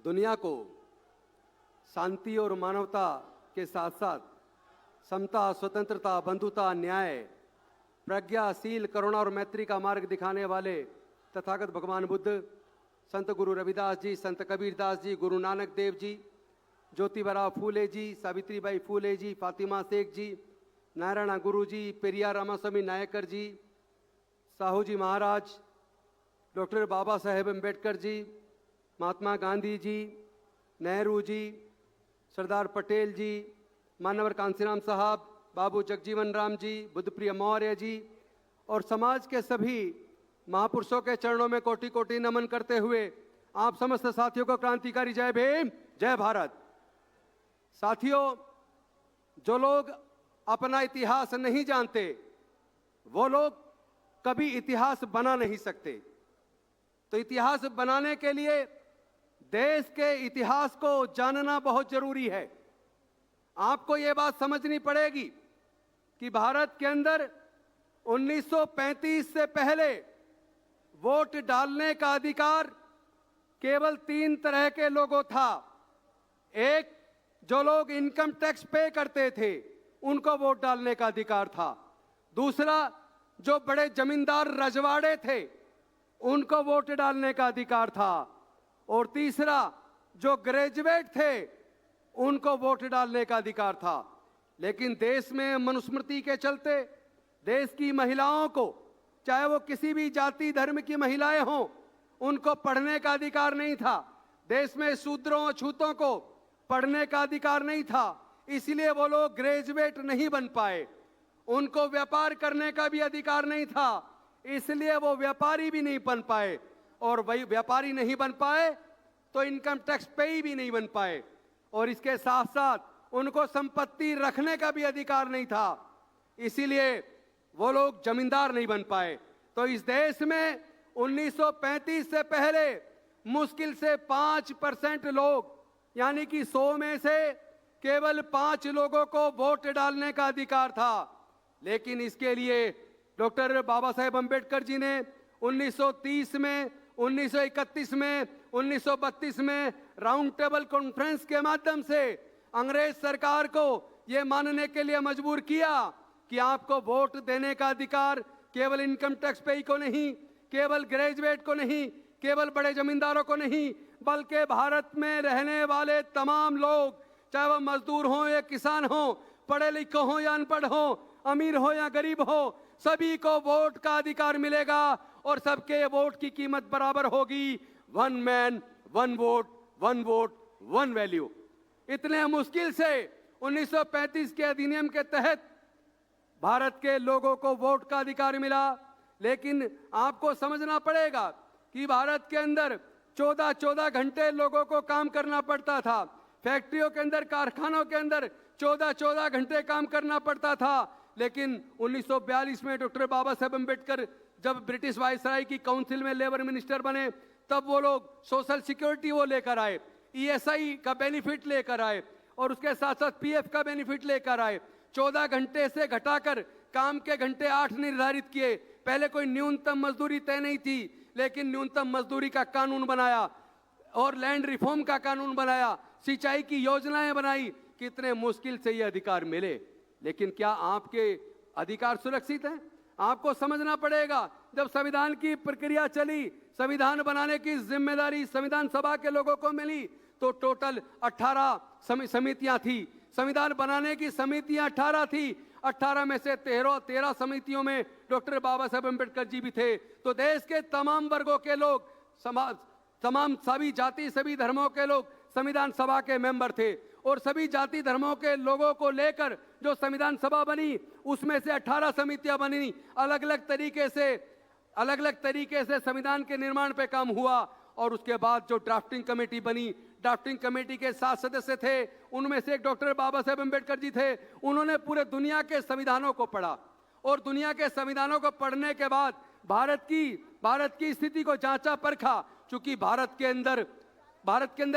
दुनिया को शांति और मानवता के साथ साथ समता, स्वतंत्रता, बंधुता, न्याय, प्रज्ञाशील, करुणा और मैत्री का मार्ग दिखाने वाले तथागत भगवान बुद्ध, संत गुरु रविदास जी, संत कबीरदास जी, गुरु नानक देव जी, ज्योतिबराव फूले जी, सावित्रीबाई फूले जी, फातिमा शेख जी, नारायण गुरु जी, पेरियार रामास्वामी नायकर जी, साहू जी महाराज, डॉक्टर बाबा साहेब अम्बेडकर जी, महात्मा गांधी जी, नेहरू जी, सरदार पटेल जी, मानवर कांसीराम साहब, बाबू जगजीवन राम जी, बुद्धप्रिय मौर्य जी और समाज के सभी महापुरुषों के चरणों में कोटि कोटि नमन करते हुए आप समस्त साथियों को क्रांतिकारी जय भीम, जय भारत। साथियों, जो लोग अपना इतिहास नहीं जानते वो लोग कभी इतिहास बना नहीं सकते। तो इतिहास बनाने के लिए देश के इतिहास को जानना बहुत जरूरी है। आपको ये बात समझनी पड़ेगी कि भारत के अंदर 1935 से पहले वोट डालने का अधिकार केवल 3 तरह के लोगों था। एक, जो लोग इनकम टैक्स पे करते थे उनको वोट डालने का अधिकार था। दूसरा, जो बड़े जमींदार रजवाड़े थे उनको वोट डालने का अधिकार था। और तीसरा, जो ग्रेजुएट थे उनको वोट डालने का अधिकार था। लेकिन देश में मनुस्मृति के चलते देश की महिलाओं को, चाहे वो किसी भी जाति धर्म की महिलाएं हों, उनको पढ़ने का अधिकार नहीं था। देश में शूद्रों और छूतों को पढ़ने का अधिकार नहीं था, इसलिए वो लोग ग्रेजुएट नहीं बन पाए। उनको व्यापार करने का भी अधिकार नहीं था, इसलिए वो व्यापारी भी नहीं बन पाए। और वही व्यापारी नहीं बन पाए तो इनकम टैक्स पेई भी नहीं बन पाए। और इसके साथ साथ उनको संपत्ति रखने का भी अधिकार नहीं था, इसीलिए वो लोग जमींदार नहीं बन पाए। तो इस देश में 1935 से पहले मुश्किल से 5% लोग, यानी कि 100 में से केवल 5 लोगों को वोट डालने का अधिकार था। लेकिन इसके लिए डॉक्टर बाबा साहेब अम्बेडकर जी ने 1930 में, 1931 में, 1932 में राउंड टेबल कॉन्फ्रेंस के माध्यम से अंग्रेज सरकार को यह मानने के लिए मजबूर किया कि आपको वोट देने का अधिकार केवल इनकम टैक्स पेई को नहीं, केवल ग्रेजुएट को नहीं, केवल बड़े जमींदारों को नहीं, बल्कि भारत में रहने वाले तमाम लोग, चाहे वह मजदूर हो या किसान हो, पढ़े लिखे हो या अनपढ़ हो, अमीर हो या गरीब हो, सभी को वोट का अधिकार मिलेगा और सबके वोट की कीमत बराबर होगी। 1 मैन 1 वोट, 1 वोट 1 वैल्यू। इतने मुश्किल से 1935 के अधिनियम के तहत भारत के लोगों को वोट का अधिकार मिला। लेकिन आपको समझना पड़ेगा कि भारत के अंदर 14-14 घंटे लोगों को काम करना पड़ता था। फैक्ट्रियों के अंदर, कारखानों के अंदर 14-14 घंटे काम करना पड़ता था। लेकिन 1942 में डॉक्टर बाबा साहेब अम्बेडकर जब ब्रिटिश वायसराय की काउंसिल में लेबर मिनिस्टर बने, तब वो लोग सोशल सिक्योरिटी वो लेकर आए, ESI का बेनिफिट लेकर आए और उसके साथ साथ PF का बेनिफिट लेकर आए। 14 घंटे से घटाकर काम के घंटे 8 निर्धारित किए। पहले कोई न्यूनतम मजदूरी तय नहीं थी, लेकिन न्यूनतम मजदूरी का कानून बनाया और लैंड रिफॉर्म का कानून बनाया, सिंचाई की योजनाएं बनाई। कितने मुश्किल से ये अधिकार मिले। लेकिन क्या आपके अधिकार सुरक्षित हैं? आपको समझना पड़ेगा, जब संविधान की प्रक्रिया चली, संविधान बनाने की जिम्मेदारी संविधान सभा के लोगों को मिली, तो टोटल 18 समितियां थी। संविधान बनाने की समितियां 18 थी। 18 में से 13 समितियों में डॉक्टर बाबा साहेब अम्बेडकर जी भी थे। तो देश के तमाम वर्गों के लोग, तमाम सभी जाति, सभी धर्मों के लोग संविधान सभा के मेंबर थे। और सभी जाति धर्मों के लोगों को लेकर जो संविधान सभा बनी, उसमें से 18 समितियां बनी। अलग अलग तरीके से संविधान के निर्माण पे काम हुआ। और उसके बाद जो ड्राफ्टिंग कमेटी बनी, ड्राफ्टिंग कमेटी के 7 सदस्य थे, उनमें से एक डॉक्टर बाबा साहेब अम्बेडकर जी थे। उन्होंने पूरे दुनिया के संविधानों को पढ़ा और दुनिया के संविधानों को पढ़ने के बाद भारत की स्थिति को जांचा परखा। चूंकि भारत के अंदर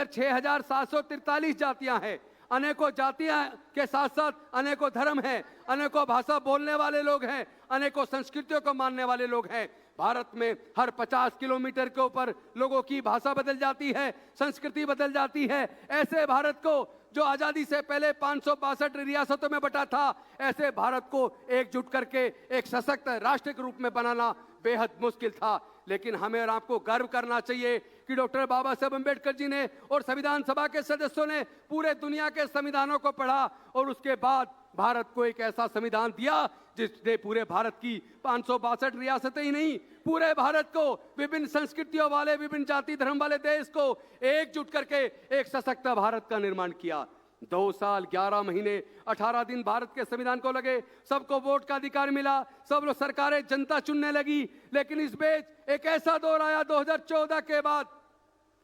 6743 जातियां हैं, अनेकों जातियां के साथ साथ अनेकों धर्म हैं, अनेकों भाषा बोलने वाले लोग हैं, अनेकों संस्कृतियों को मानने वाले लोग हैं। भारत में हर 50 किलोमीटर के ऊपर लोगों की भाषा बदल जाती है, संस्कृति बदल जाती है। ऐसे भारत को जो आजादी से पहले 562 रियासतों में बटा था, ऐसे भारत को एकजुट करके एक सशक्त राष्ट्र के रूप में बनाना बेहद मुश्किल था। लेकिन हमें और आपको गर्व करना चाहिए कि डॉक्टर बाबा साहब अम्बेडकर जी ने और संविधान सभा के सदस्यों ने पूरे दुनिया के संविधानों को पढ़ा और उसके बाद भारत को एक ऐसा संविधान दिया जिसने पूरे भारत की 562 रियासतें ही नहीं, पूरे भारत को, विभिन्न संस्कृतियों वाले, विभिन्न जाति धर्म वाले देश को एकजुट करके एक सशक्त भारत का निर्माण किया। 2 साल 11 महीने 18 दिन भारत के संविधान को लगे, सबको वोट का अधिकार मिला, सब लोग सरकारें जनता चुनने लगी। लेकिन इस बीच एक ऐसा दौर आया 2014 के बाद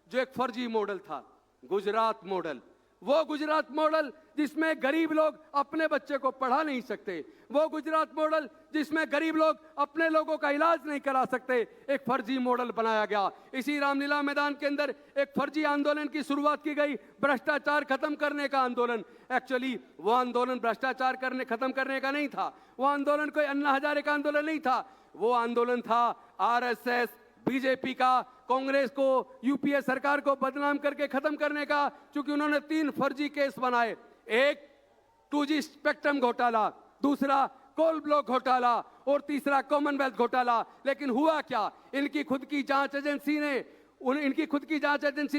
जो एक फर्जी मॉडल था, गुजरात मॉडल। वो गुजरात मॉडल जिसमें गरीब लोग अपने बच्चे को पढ़ा नहीं सकते, वो गुजरात मॉडल जिसमें गरीब लोग अपने लोगों का इलाज नहीं करा सकते, एक फर्जी मॉडल बनाया गया। इसी रामलीला मैदान के अंदर एक फर्जी आंदोलन की शुरुआत की गई, भ्रष्टाचार खत्म करने का आंदोलन। एक्चुअली वो आंदोलन भ्रष्टाचार खत्म करने का नहीं था, वो आंदोलन कोई अन्ना हजारे का आंदोलन नहीं था, वो आंदोलन था आरएसएस, बीजेपी का, कांग्रेस को, यूपीए सरकार को बदनाम करके खत्म करने का। क्योंकि उन्होंने 3 फर्जी केस बनाए, एक 2G स्पेक्ट्रम घोटाला, दूसरा कोल ब्लॉक घोटाला और तीसरा कॉमनवेल्थ घोटाला। लेकिन हुआ क्या, इनकी खुद की जांच एजेंसी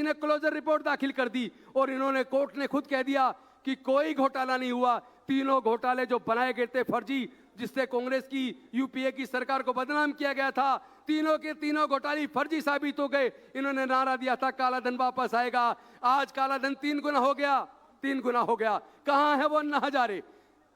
ने क्लोजर रिपोर्ट दाखिल कर दी और इन्होंने, कोर्ट ने खुद कह दिया कि कोई घोटाला नहीं हुआ। तीनों घोटाले जो बनाए गए थे फर्जी, जिससे कांग्रेस की, यूपीए की सरकार को बदनाम किया गया था, तीनों के तीनों घोटाले फर्जी साबित हो गए। इन्होंने नारा दिया था काला धन वापस आएगा, आज काला धन 3 गुना हो गया, 3 गुना हो गया। कहां है वो अन्ना हजारे?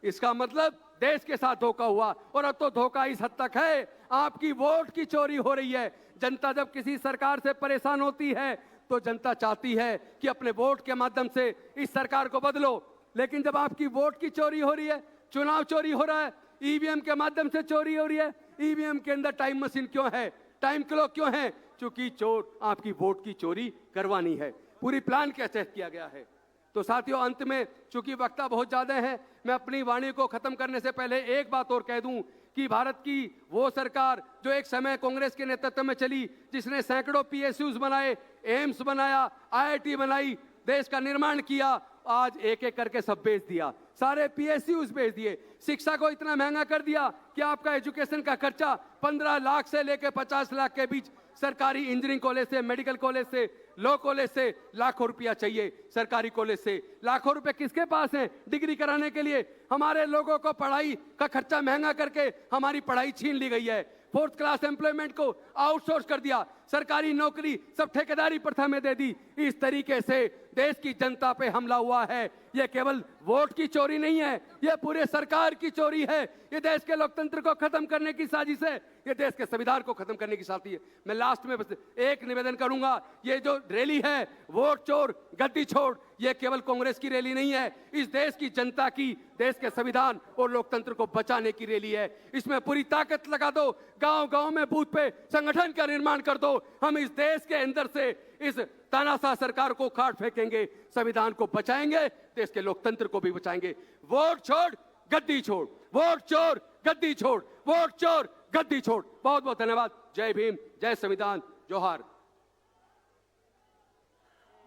इसका मतलब देश के साथ धोखा हुआ। और अब तो धोखा इस हद तक है, आपकी वोट की चोरी हो रही है। जनता जब किसी सरकार से परेशान होती है तो जनता चाहती है कि अपने वोट के माध्यम से इस सरकार को बदलो। लेकिन जब आपकी वोट की चोरी हो रही है, चुनाव चोरी हो रहा है, ईवीएम के माध्यम से चोरी हो रही है, ईवीएम के अंदर टाइम मशीन क्यों है, टाइम क्लॉक क्यों है? क्योंकि चोर आपकी वोट की चोरी करवानी है। पूरी प्लान कैसे किया गया है। तो साथियों, अंत में चूंकि वक्ता बहुत ज्यादा है, मैं अपनी वाणी को खत्म करने से पहले एक बात और कह दूं कि भारत की वो सरकार जो एक समय कांग्रेस के नेतृत्व में चली, जिसने सैकड़ों पीएसयूज बनाए, एम्स बनाया, आईआईटी बनाई, देश का निर्माण किया, आज एक एक करके सब बेच दिया, सारे पीएसयूज बेच दिए। शिक्षा को इतना महंगा कर दिया कि आपका एजुकेशन का खर्चा 15 लाख से लेकर 50 लाख के बीच, सरकारी इंजीनियरिंग कॉलेज से, मेडिकल कॉलेज से, लॉ कॉलेज से लाखों रुपया चाहिए, सरकारी कॉलेज से लाखों रुपए किसके पास है डिग्री कराने के लिए? हमारे लोगों को पढ़ाई का खर्चा महंगा करके हमारी पढ़ाई छीन ली गई है। 4th क्लास एम्प्लॉयमेंट को आउटसोर्स कर दिया, सरकारी नौकरी सब ठेकेदारी प्रथा में दे दी। इस तरीके से देश की जनता पे हमला हुआ है। यह केवल वोट की चोरी नहीं है, यह पूरे सरकार की चोरी है। यह देश के लोकतंत्र को खत्म करने की साजिश है, यह देश के संविधान को खत्म करने की साजिश है। मैं लास्ट में बस एक निवेदन करूंगा, ये जो रैली है वोट चोर गद्दी छोड़, यह केवल कांग्रेस की रैली नहीं है, इस देश की जनता की, देश के संविधान और लोकतंत्र को बचाने की रैली है। इसमें पूरी ताकत लगा दो, गांव-गांव में बूथ पे संगठन का निर्माण कर दो। हम इस देश के अंदर से इस तानाशाह सरकार को काट फेंकेंगे, संविधान को बचाएंगे, देश के लोकतंत्र को भी बचाएंगे। वोट छोड़ गद्दी छोड़, वोट चोर गद्दी छोड़, वोट चोर गद्दी छोड़। बहुत बहुत धन्यवाद। जय भीम, जय संविधान, जोहार।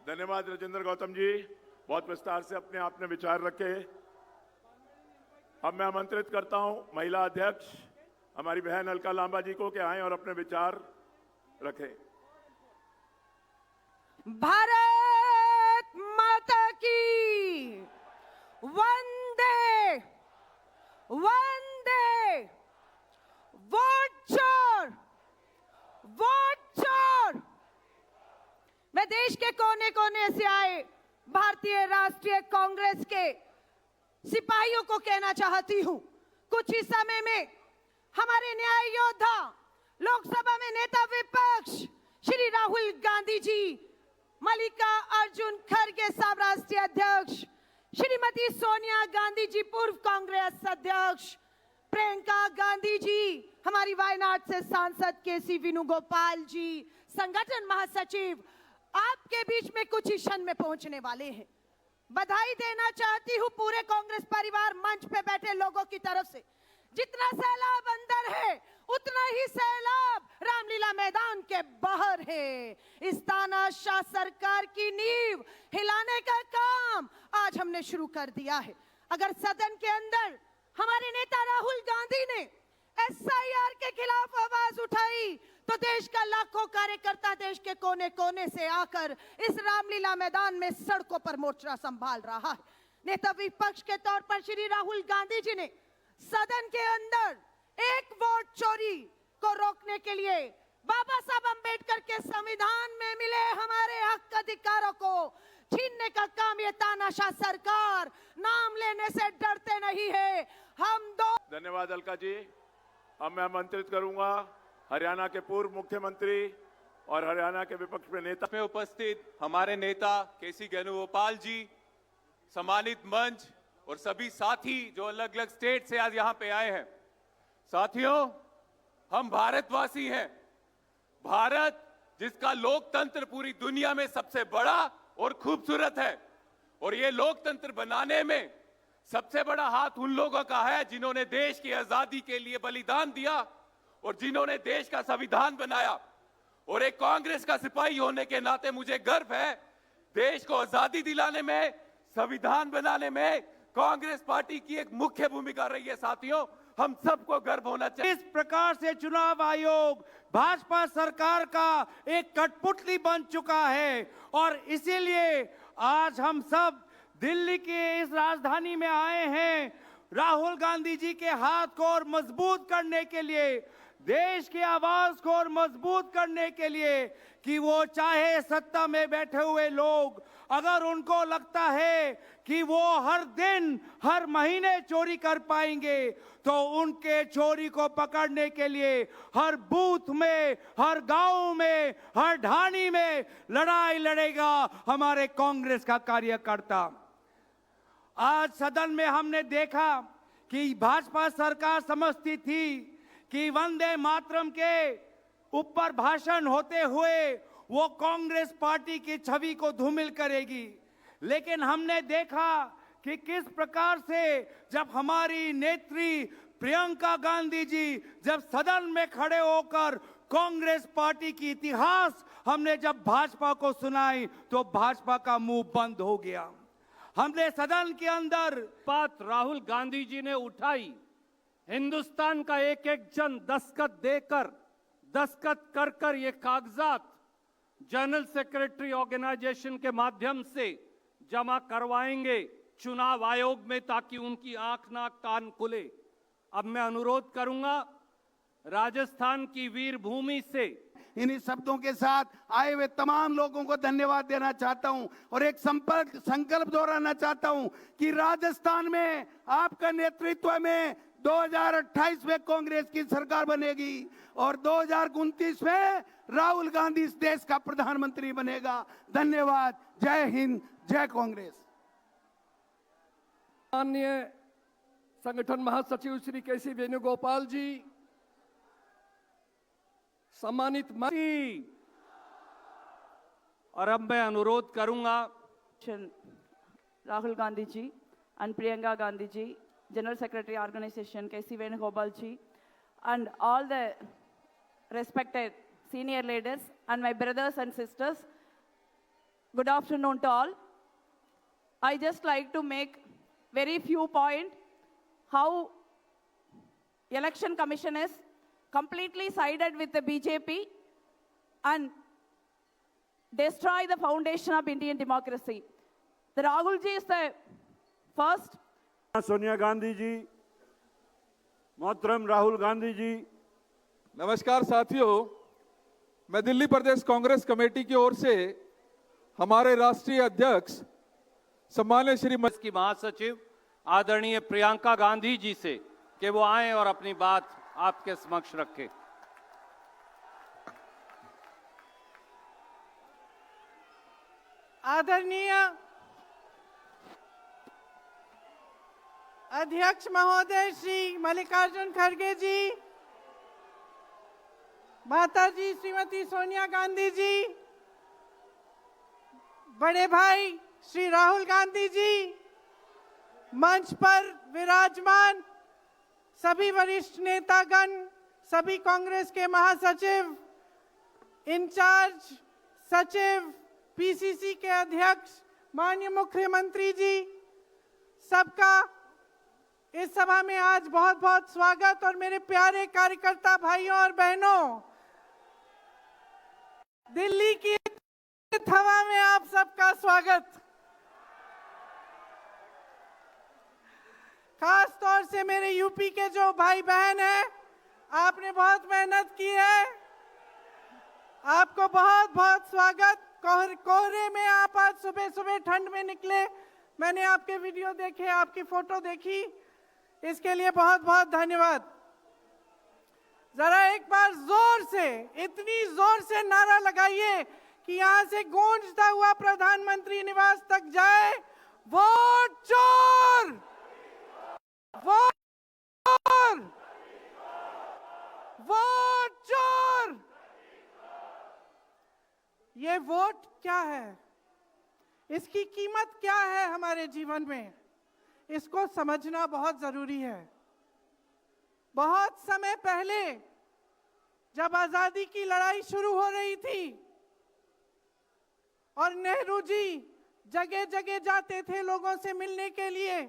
धन्यवाद राजेंद्र गौतम जी, बहुत विस्तार से अपने आपने विचार रखे। अब मैं आमंत्रित करता हूं महिला अध्यक्ष हमारी बहन अलका लांबा जी को कि आए और अपने विचार रखें। भारत माता की वंदे वंदे। वोट चोर, वोट चोर। मैं देश के कोने कोने से आए भारतीय राष्ट्रीय कांग्रेस के सिपाहियों को कहना चाहती हूं, कुछ ही समय में हमारे न्याय योद्धा, लोकसभा में नेता विपक्ष श्री राहुल गांधी जी, मल्लिका अर्जुन खड़गे साहब राष्ट्रीय अध्यक्ष, श्रीमती सोनिया गांधी जी पूर्व कांग्रेस अध्यक्ष, प्रियंका गांधी जी हमारी वायनाड से सांसद केसी वेणुगोपाल जी, संगठन महासचिव आपके बीच में कुछ ही क्षण में पहुंचने वाले हैं। बधाई देना चाहती हूं पूरे कांग्रेस परिवार मंच पे बैठे लोगों की तरफ से। जितना सैलाब अंदर है उतना ही सैलाब रामलीला मैदान के बाहर है। इस तानाशाह सरकार की नींव हिलाने का काम आज हमने शुरू कर दिया है। अगर सदन के अंदर हमारे नेता राहुल गांधी ने SIR के खिलाफ आवाज उठाई तो देश का लाखों कार्यकर्ता देश के कोने कोने से आकर इस रामलीला मैदान में सड़कों पर मोर्चा संभाल रहा है। नेता विपक्ष के तौर पर श्री राहुल गांधी जी ने सदन के अंदर एक वोट चोरी को रोकने के लिए बाबा साहब अंबेडकर के संविधान में मिले हमारे हक अधिकारों को छीनने का काम ये तानाशाह सरकार नाम लेने से डरते नहीं है। हम दो धन्यवाद अलका जी। अब मैं आमंत्रित करूंगा हरियाणा के पूर्व मुख्यमंत्री और हरियाणा के विपक्ष में नेता में उपस्थित हमारे नेता केसी वेणुगोपाल जी, सम्मानित मंच और सभी साथी जो अलग अलग स्टेट से आज यहाँ पे आए हैं। साथियों, हम भारतवासी हैं। भारत जिसका लोकतंत्र पूरी दुनिया में सबसे बड़ा और खूबसूरत है, और ये लोकतंत्र बनाने में सबसे बड़ा हाथ उन लोगों का है जिन्होंने देश की आजादी के लिए बलिदान दिया और जिन्होंने देश का संविधान बनाया। और एक कांग्रेस का सिपाही होने के नाते मुझे गर्व है, देश को आजादी दिलाने में, संविधान बनाने में कांग्रेस पार्टी की एक मुख्य भूमिका रही है। साथियों, हम सबको गर्व होना चाहिए। इस प्रकार से चुनाव आयोग भाजपा सरकार का एक कठपुतली बन चुका है और इसीलिए आज हम सब दिल्ली के इस राजधानी में आए हैं राहुल गांधी जी के हाथ को और मजबूत करने के लिए, देश की आवाज को और मजबूत करने के लिए कि वो चाहे सत्ता में बैठे हुए लोग अगर उनको लगता है कि वो हर दिन हर महीने चोरी कर पाएंगे तो उनके चोरी को पकड़ने के लिए हर बूथ में, हर गांव में, हर ढाणी में लड़ाई लड़ेगा हमारे कांग्रेस का कार्यकर्ता। आज सदन में हमने देखा कि भाजपा सरकार समझती थी कि वंदे मातरम के ऊपर भाषण होते हुए वो कांग्रेस पार्टी की छवि को धूमिल करेगी, लेकिन हमने देखा कि किस प्रकार से जब हमारी नेत्री प्रियंका गांधी जी जब सदन में खड़े होकर कांग्रेस पार्टी की इतिहास हमने जब भाजपा को सुनाई तो भाजपा का मुंह बंद हो गया। हमने सदन के अंदर बात राहुल गांधी जी ने उठाई, हिंदुस्तान का एक एक जन दस्तखत कर ये कागजात जनरल सेक्रेटरी ऑर्गेनाइजेशन के माध्यम से जमा करवाएंगे चुनाव आयोग में ताकि उनकी आंख नाक कान खुले। अब मैं अनुरोध करूंगा राजस्थान की वीर भूमि से इन्हीं शब्दों के साथ आए हुए तमाम लोगों को धन्यवाद देना चाहता हूं और एक संकल्प दोहराना चाहता हूं कि राजस्थान में आपका नेतृत्व में 2028 में कांग्रेस की सरकार बनेगी और 2029 में राहुल गांधी इस देश का प्रधानमंत्री बनेगा। धन्यवाद। जय हिंद, जय कांग्रेस। माननीय संगठन महासचिव श्री केसी वेणुगोपाल जी, सम्मानित मंत्री, और अब मैं अनुरोध करूंगा Rahul Gandhi ji and Priyanka Gandhi ji, General Secretary Organization KC Venugopal ji, and all the respected senior leaders and my brothers and sisters, good afternoon to all. I just like to make very few points how Election Commission is completely sided with the BJP and destroy the foundation of Indian democracy. The Rahul ji is the first. Sonia Gandhi जी, मोहतरम राहुल गांधी जी। नमस्कार साथियों, मैं दिल्ली प्रदेश Congress committee की ओर से हमारे राष्ट्रीय अध्यक्ष सम्मानित श्री की महासचिव आदरणीय प्रियंका गांधी जी से कि वो आए और अपनी बात आपके समक्ष रखें। आदरणीय अध्यक्ष महोदय श्री मल्लिकार्जुन खड़गे जी, माता जी श्रीमती सोनिया गांधी जी, बड़े भाई श्री राहुल गांधी जी, मंच पर विराजमान सभी वरिष्ठ नेतागण, सभी कांग्रेस के महासचिव, इंचार्ज सचिव, पीसीसी के अध्यक्ष, माननीय मुख्यमंत्री जी, सबका इस सभा में आज बहुत बहुत स्वागत। और मेरे प्यारे कार्यकर्ता भाइयों और बहनों, दिल्ली की हवा में आप सबका स्वागत। खास तौर से मेरे यूपी के जो भाई बहन हैं, आपने बहुत मेहनत की है, आपको बहुत बहुत स्वागत। कोहरे में आप आज सुबह सुबह ठंड में निकले, मैंने आपके वीडियो देखे, आपकी फोटो देखी, इसके लिए बहुत बहुत धन्यवाद। जरा एक बार जोर से, इतनी जोर से नारा लगाइए कि यहां से गूंजता हुआ प्रधानमंत्री निवास तक जाए, वोट चोर, वोट चोर, वोट चोर। ये वोट क्या है, इसकी कीमत क्या है हमारे जीवन में, इसको समझना बहुत जरूरी है। बहुत समय पहले जब आजादी की लड़ाई शुरू हो रही थी और नेहरू जी जगह जगह जाते थे लोगों से मिलने के लिए,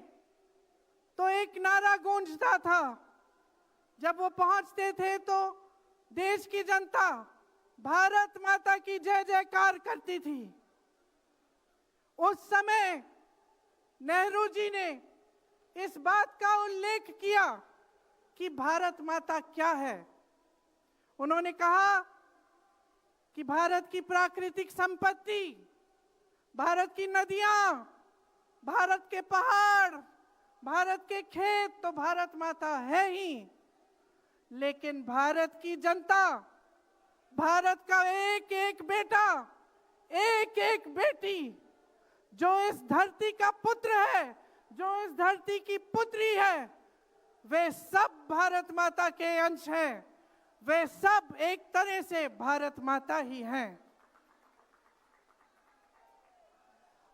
तो एक नारा गूंजता था। जब वो पहुंचते थे तो देश की जनता भारत माता की जय जयकार करती थी। उस समय नेहरू जी ने इस बात का उल्लेख किया कि भारत माता क्या है। उन्होंने कहा कि भारत की प्राकृतिक संपत्ति, भारत की नदियां, भारत के पहाड़, भारत के खेत तो भारत माता है ही, लेकिन भारत की जनता, भारत का एक एक बेटा, एक एक बेटी, जो इस धरती का पुत्र है, जो इस धरती की पुत्री है, वे सब भारत माता के अंश हैं। वे सब एक तरह से भारत माता ही हैं।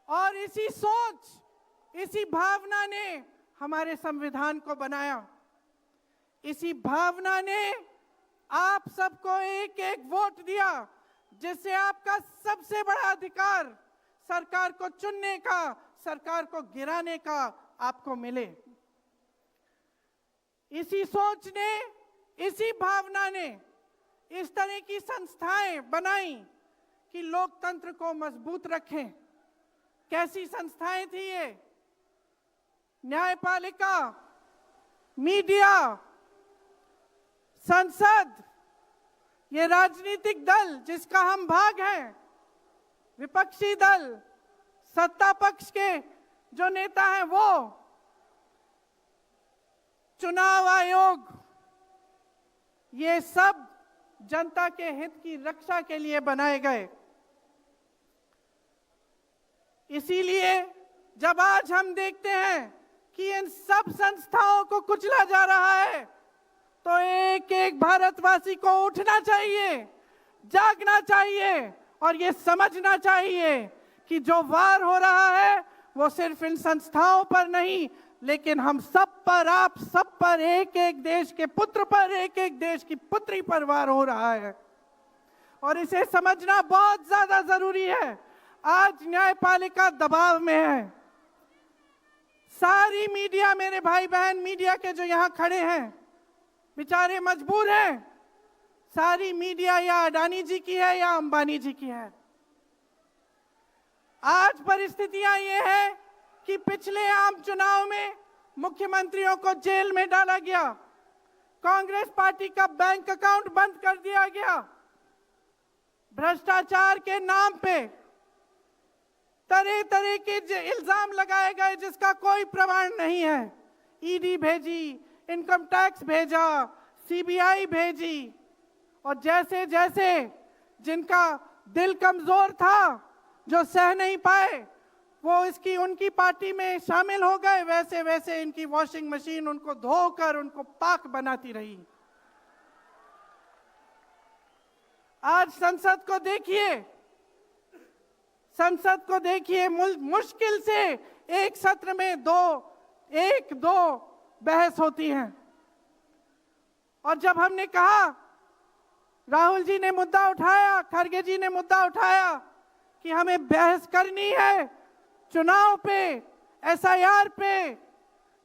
और इसी सोच, इसी भावना ने हमारे संविधान को बनाया। इसी भावना ने आप सबको एक एक वोट दिया, जिससे आपका सबसे बड़ा अधिकार सरकार को चुनने का, सरकार को गिराने का आपको मिले। इसी सोच ने, इसी भावना ने इस तरह की संस्थाएं बनाई कि लोकतंत्र को मजबूत रखें। कैसी संस्थाएं थी ये? न्यायपालिका, मीडिया, संसद, ये राजनीतिक दल जिसका हम भाग हैं, विपक्षी दल, सत्ता पक्ष के जो नेता हैं वो, चुनाव आयोग, ये सब जनता के हित की रक्षा के लिए बनाए गए। इसीलिए जब आज हम देखते हैं कि इन सब संस्थाओं को कुचला जा रहा है, तो एक एक भारतवासी को उठना चाहिए, जागना चाहिए और ये समझना चाहिए कि जो वार हो रहा है वो सिर्फ इन संस्थाओं पर नहीं, लेकिन हम सब पर, आप सब पर, एक एक देश के पुत्र पर, एक एक देश की पुत्री पर वार हो रहा है। और इसे समझना बहुत ज्यादा जरूरी है। आज न्यायपालिका दबाव में है। सारी मीडिया, मेरे भाई बहन मीडिया के जो यहां खड़े हैं, बेचारे मजबूर हैं। सारी मीडिया या अडानी जी की है या अंबानी जी की है। आज परिस्थितियां ये है कि पिछले आम चुनाव में मुख्यमंत्रियों को जेल में डाला गया, कांग्रेस पार्टी का बैंक अकाउंट बंद कर दिया गया, भ्रष्टाचार के नाम पे तरह तरह के इल्जाम लगाए गए जिसका कोई प्रमाण नहीं है। ईडी भेजी, इनकम टैक्स भेजा, सीबीआई भेजी, और जैसे जैसे जिनका दिल कमजोर था, जो सह नहीं पाए, वो इसकी उनकी पार्टी में शामिल हो गए, वैसे वैसे इनकी वॉशिंग मशीन उनको धोकर उनको पाक बनाती रही। आज संसद को देखिए, संसद को देखिए, मुश्किल से एक सत्र में एक दो बहस होती हैं और जब हमने कहा, राहुल जी ने मुद्दा उठाया, खड़गे जी ने मुद्दा उठाया कि हमें बहस करनी है चुनाव पे, एसआईआर पे,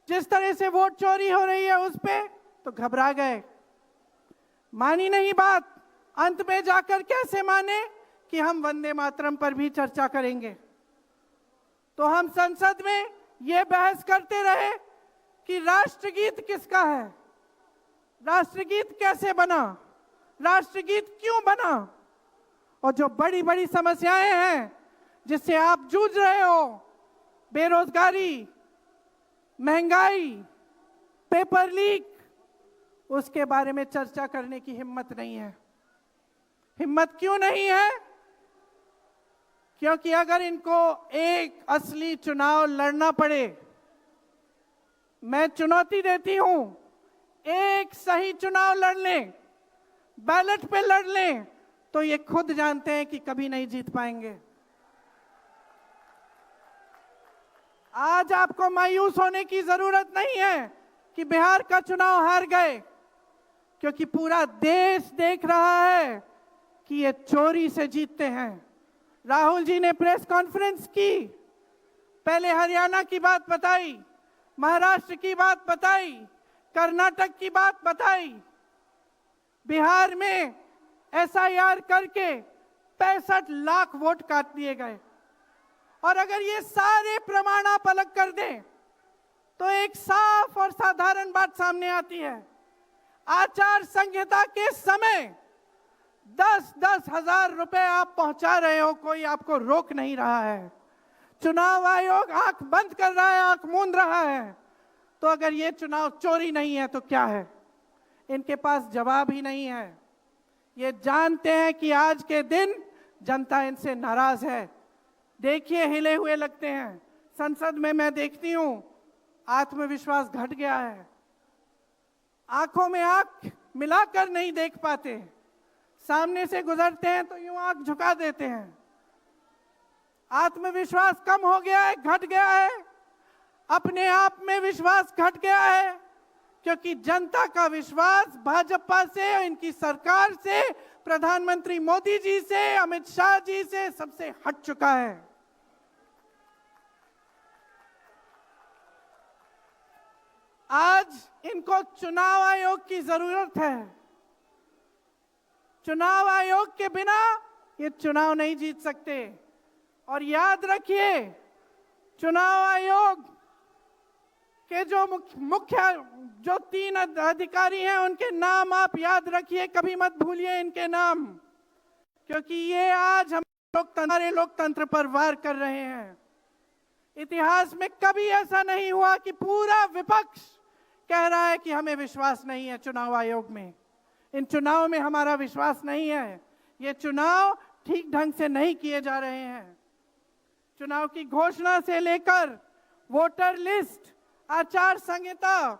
जिस तरह से वोट चोरी हो रही है उस पे, तो घबरा गए, मानी नहीं बात। अंत में जाकर कैसे माने कि हम वंदे मातरम पर भी चर्चा करेंगे। तो हम संसद में ये बहस करते रहे कि राष्ट्रगीत किसका है, राष्ट्रगीत कैसे बना, राष्ट्रगीत क्यों बना, और जो बड़ी बड़ी समस्याएं हैं जिससे आप जूझ रहे हो, बेरोजगारी, महंगाई, पेपर लीक, उसके बारे में चर्चा करने की हिम्मत नहीं है। हिम्मत क्यों नहीं है? क्योंकि अगर इनको एक असली चुनाव लड़ना पड़े, मैं चुनौती देती हूं, एक सही चुनाव लड़ लें, बैलेट पे लड़ लें, तो ये खुद जानते हैं कि कभी नहीं जीत पाएंगे। आज आपको मायूस होने की जरूरत नहीं है कि बिहार का चुनाव हार गए, क्योंकि पूरा देश देख रहा है कि ये चोरी से जीतते हैं। राहुल जी ने प्रेस कॉन्फ्रेंस की, पहले हरियाणा की बात बताई, महाराष्ट्र की बात बताई, कर्नाटक की बात बताई, बिहार में एसआईआर करके 65 लाख वोट काट दिए गए। और अगर ये सारे प्रमाण आप अलग कर दें तो एक साफ और साधारण बात सामने आती है। आचार संहिता के समय 10-10 हजार रुपए आप पहुंचा रहे हो, कोई आपको रोक नहीं रहा है। चुनाव आयोग आंख बंद कर रहा है, आंख मूंद रहा है। तो अगर ये चुनाव चोरी नहीं है तो क्या है? इनके पास जवाब ही नहीं है। ये जानते हैं कि आज के दिन जनता इनसे नाराज है। देखिए, हिले हुए लगते हैं। संसद में मैं देखती हूं, आत्मविश्वास घट गया है, आंखों में आंख मिलाकर नहीं देख पाते, सामने से गुजरते हैं तो यूं आंख झुका देते हैं। आत्मविश्वास कम हो गया है, घट गया है, अपने आप में विश्वास घट गया है, क्योंकि जनता का विश्वास भाजपा से, इनकी सरकार से, प्रधानमंत्री मोदी जी से, अमित शाह जी से सबसे हट चुका है। आज इनको चुनाव आयोग की जरूरत है। चुनाव आयोग के बिना ये चुनाव नहीं जीत सकते। और याद रखिए, चुनाव आयोग के जो मुख्य जो 3 अधिकारी हैं, उनके नाम आप याद रखिए, कभी मत भूलिए इनके नाम, क्योंकि ये आज हमारे लोकतंत्र पर वार कर रहे हैं। इतिहास में कभी ऐसा नहीं हुआ कि पूरा विपक्ष कह रहा है कि हमें विश्वास नहीं है चुनाव आयोग में, इन चुनाव में हमारा विश्वास नहीं है, ये चुनाव ठीक ढंग से नहीं किए जा रहे हैं। चुनाव की घोषणा से लेकर वोटर लिस्ट, आचार संहिता,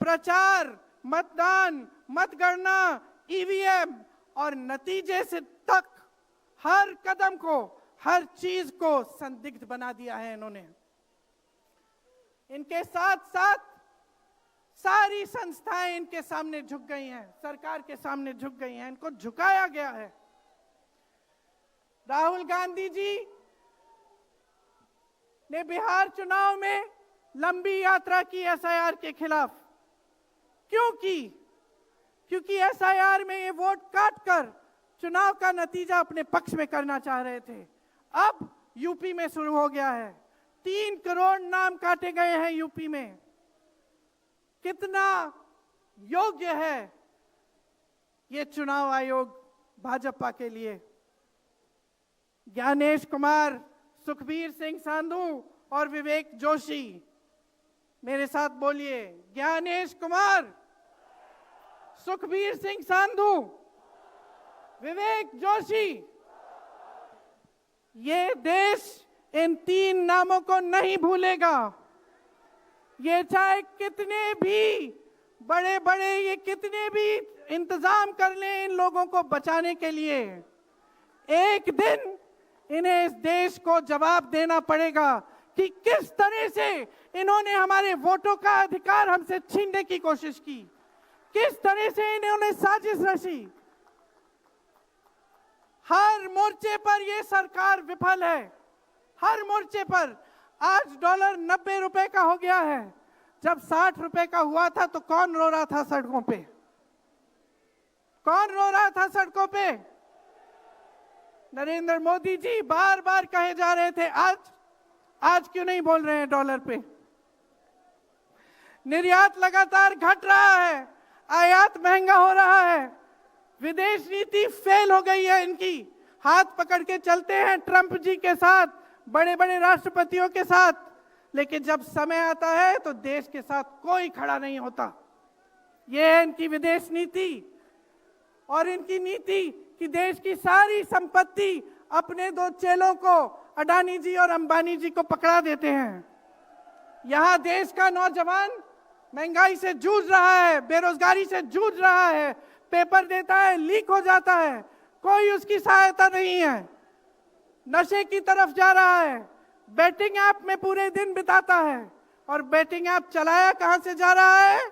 प्रचार, मतदान, मतगणना, ईवीएम और नतीजे से तक हर कदम को, हर चीज को संदिग्ध बना दिया है इन्होंने। इनके साथ साथ सारी संस्थाएं इनके सामने झुक गई हैं, सरकार के सामने झुक गई हैं, इनको झुकाया गया है। राहुल गांधी जी ने बिहार चुनाव में लंबी यात्रा की एसआईआर के खिलाफ। क्यों की? क्योंकि एसआईआर में ये वोट काटकर चुनाव का नतीजा अपने पक्ष में करना चाह रहे थे। अब यूपी में शुरू हो गया है, 3 करोड़ नाम काटे गए हैं यूपी में। कितना योग्य है ये चुनाव आयोग भाजपा के लिए? ज्ञानेश कुमार, सुखबीर सिंह सांधू और विवेक जोशी, मेरे साथ बोलिए, ज्ञानेश कुमार, सुखबीर सिंह सांधू, विवेक जोशी। ये देश इन 3 नामों को नहीं भूलेगा। ये चाहे कितने भी बड़े बड़े, ये कितने भी इंतजाम कर लें इन लोगों को बचाने के लिए, एक दिन इन्हें इस देश को जवाब देना पड़ेगा कि किस तरह से इन्होंने हमारे वोटों का अधिकार हमसे छीनने की कोशिश की, किस तरह से इन्होंने साजिश रची। हर मोर्चे पर ये सरकार विफल है, हर मोर्चे पर। आज डॉलर 90 रुपए का हो गया है। जब 60 रुपए का हुआ था तो कौन रो रहा था सड़कों पे? कौन रो रहा था सड़कों पे? नरेंद्र मोदी जी बार बार कहे जा रहे थे, आज क्यों नहीं बोल रहे हैं डॉलर पे? निर्यात लगातार घट रहा है, आयात महंगा हो रहा है, विदेश नीति फेल हो गई है इनकी। हाथ पकड़ के चलते हैं ट्रंप जी के साथ, बड़े बड़े राष्ट्रपतियों के साथ, लेकिन जब समय आता है तो देश के साथ कोई खड़ा नहीं होता। ये है इनकी विदेश नीति। और इनकी नीति कि देश की सारी संपत्ति अपने दो चेलों को, अडानी जी और अंबानी जी को पकड़ा देते हैं। यहां देश का नौजवान महंगाई से जूझ रहा है, बेरोजगारी से जूझ रहा है, पेपर देता है, लीक हो जाता है, कोई उसकी सहायता नहीं है, नशे की तरफ जा रहा है, बेटिंग ऐप में पूरे दिन बिताता है। और बेटिंग ऐप चलाया कहां से जा रहा है?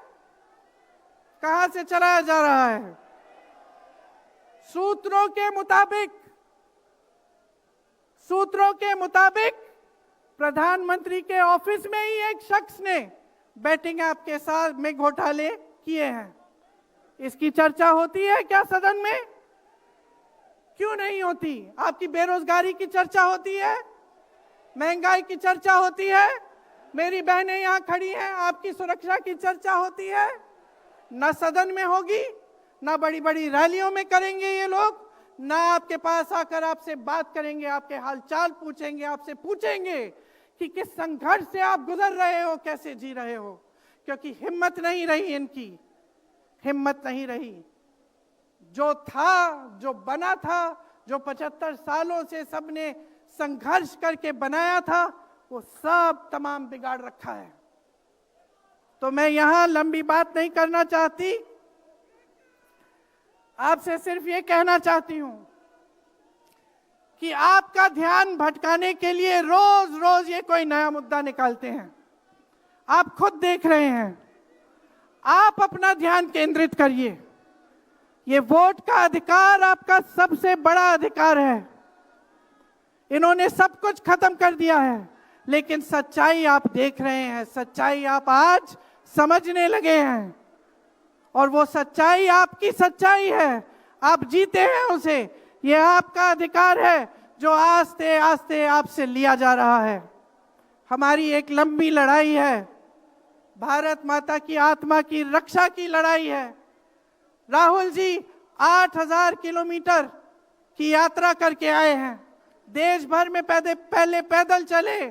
कहां से चलाया जा रहा है? सूत्रों के मुताबिक प्रधानमंत्री के ऑफिस में ही एक शख्स ने बेटिंग ऐप के साथ में घोटाले किए हैं। इसकी चर्चा होती है क्या सदन में? क्यों नहीं होती? आपकी बेरोजगारी की चर्चा होती है, महंगाई की चर्चा होती है, मेरी बहनें यहां खड़ी हैं, आपकी सुरक्षा की चर्चा होती है। न सदन में होगी, ना बड़ी बड़ी रैलियों में करेंगे ये लोग, ना आपके पास आकर आपसे बात करेंगे, आपके हालचाल पूछेंगे, आपसे पूछेंगे कि किस संघर्ष से आप गुजर रहे हो, कैसे जी रहे हो। क्योंकि हिम्मत नहीं रही इनकी, हिम्मत नहीं रही। जो था, जो बना था, जो 75 सालों से सबने संघर्ष करके बनाया था, वो सब तमाम बिगाड़ रखा है। तो मैं यहां लंबी बात नहीं करना चाहती, आपसे सिर्फ ये कहना चाहती हूं कि आपका ध्यान भटकाने के लिए रोज रोज ये कोई नया मुद्दा निकालते हैं। आप खुद देख रहे हैं, आप अपना ध्यान केंद्रित करिए। ये वोट का अधिकार आपका सबसे बड़ा अधिकार है। इन्होंने सब कुछ खत्म कर दिया है, लेकिन सच्चाई आप देख रहे हैं, सच्चाई आप आज समझने लगे हैं। और वो सच्चाई आपकी सच्चाई है, आप जीते हैं उसे। ये आपका अधिकार है जो आस्ते आस्ते आपसे लिया जा रहा है। हमारी एक लंबी लड़ाई है, भारत माता की आत्मा की रक्षा की लड़ाई है। राहुल जी 8000 किलोमीटर की यात्रा करके आए हैं, देश भर में पहले पैदल चले,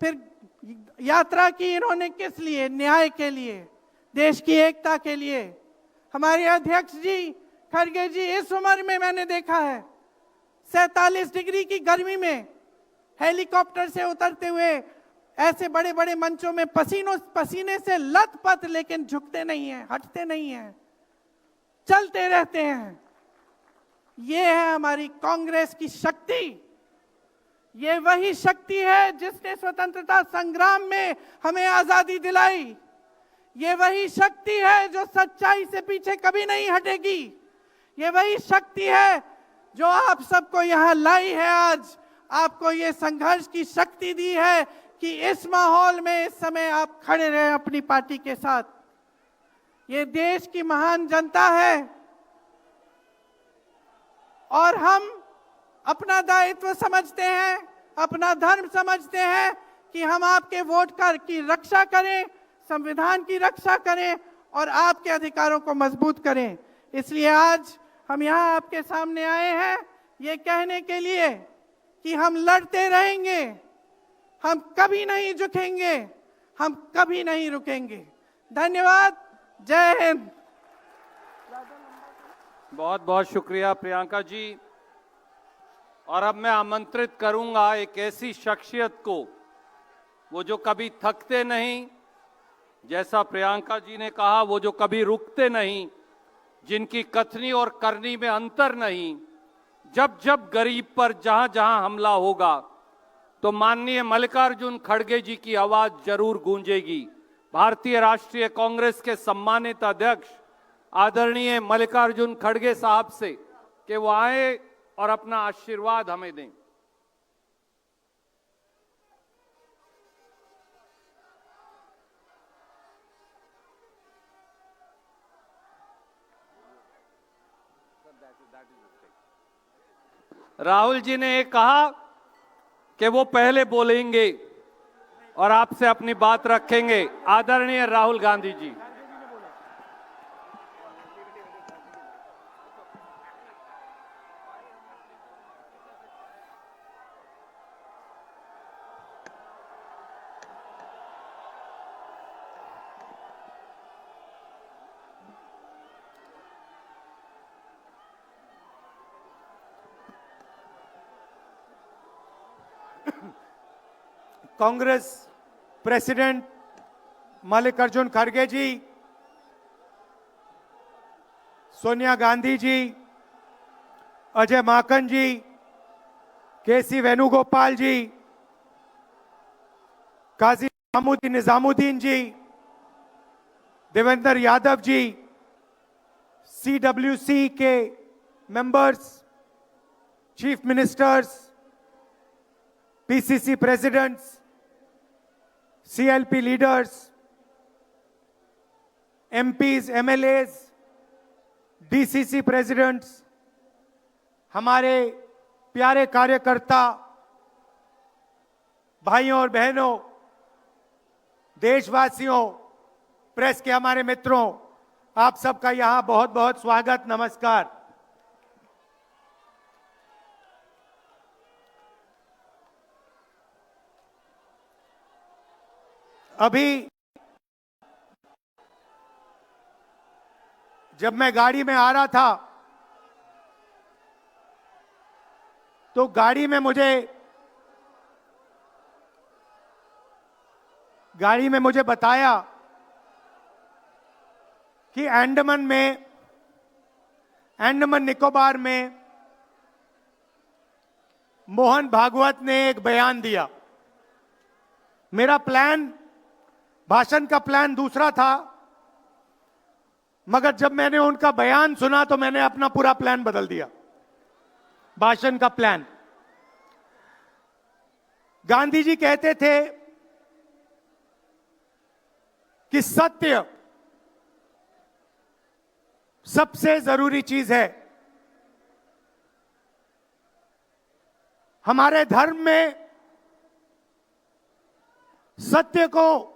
फिर यात्रा की इन्होंने किस लिए? न्याय के लिए, देश की एकता के लिए। हमारे अध्यक्ष जी खड़गे जी, इस उम्र में मैंने देखा है 47 डिग्री की गर्मी में हेलीकॉप्टर से उतरते हुए ऐसे बड़े बड़े मंचों में पसीने से लथपथ, लेकिन झुकते नहीं हैं, हटते नहीं हैं, चलते रहते हैं। ये है हमारी कांग्रेस की शक्ति। ये वही शक्ति है जिसने स्वतंत्रता संग्राम में हमें आजादी दिलाई। ये वही शक्ति है जो सच्चाई से पीछे कभी नहीं हटेगी। ये वही शक्ति है जो आप सबको यहां लाई है, आज आपको ये संघर्ष की शक्ति दी है कि इस माहौल में इस समय आप खड़े रहे अपनी पार्टी के साथ। ये देश की महान जनता है और हम अपना दायित्व समझते हैं, अपना धर्म समझते हैं कि हम आपके वोट की रक्षा करें, संविधान की रक्षा करें और आपके अधिकारों को मजबूत करें। इसलिए आज हम यहाँ आपके सामने आए हैं ये कहने के लिए कि हम लड़ते रहेंगे, हम कभी नहीं झुकेंगे, हम कभी नहीं रुकेंगे। धन्यवाद, जय हिंद। बहुत बहुत शुक्रिया प्रियंका जी। और अब मैं आमंत्रित करूंगा एक ऐसी शख्सियत को, वो जो कभी थकते नहीं, जैसा प्रियंका जी ने कहा, वो जो कभी रुकते नहीं, जिनकी कथनी और करनी में अंतर नहीं। जब जब गरीब पर जहां जहां हमला होगा तो माननीय मल्लिकार्जुन खड़गे जी की आवाज जरूर गूंजेगी। भारतीय राष्ट्रीय कांग्रेस के सम्मानित अध्यक्ष आदरणीय मल्लिकार्जुन खड़गे साहब से कि वो आए और अपना आशीर्वाद हमें दें। राहुल जी ने ये कहा कि वो पहले बोलेंगे और आपसे अपनी बात रखेंगे। आदरणीय राहुल गांधी जी। कांग्रेस प्रेसिडेंट मल्लिकार्जुन खड़गे जी, सोनिया गांधी जी, अजय माकन जी, केसी वेणुगोपाल जी, काजी निजामुद्दीन जी, देवेंद्र यादव जी, CWC के members, chief ministers, PCC presidents, CLP leaders, MPs, MLAs, DCC presidents, हमारे प्यारे कार्यकर्ता भाइयों और बहनों, देशवासियों, प्रेस के हमारे मित्रों, आप सबका यहां बहुत बहुत स्वागत, नमस्कार। अभी जब मैं गाड़ी में आ रहा था तो गाड़ी में मुझे बताया कि अंडमान निकोबार में मोहन भागवत ने एक बयान दिया। मेरा भाषण का प्लान दूसरा था, मगर जब मैंने उनका बयान सुना तो मैंने अपना पूरा प्लान बदल दिया, भाषण का प्लान। गांधी जी कहते थे कि सत्य सबसे जरूरी चीज है। हमारे धर्म में सत्य को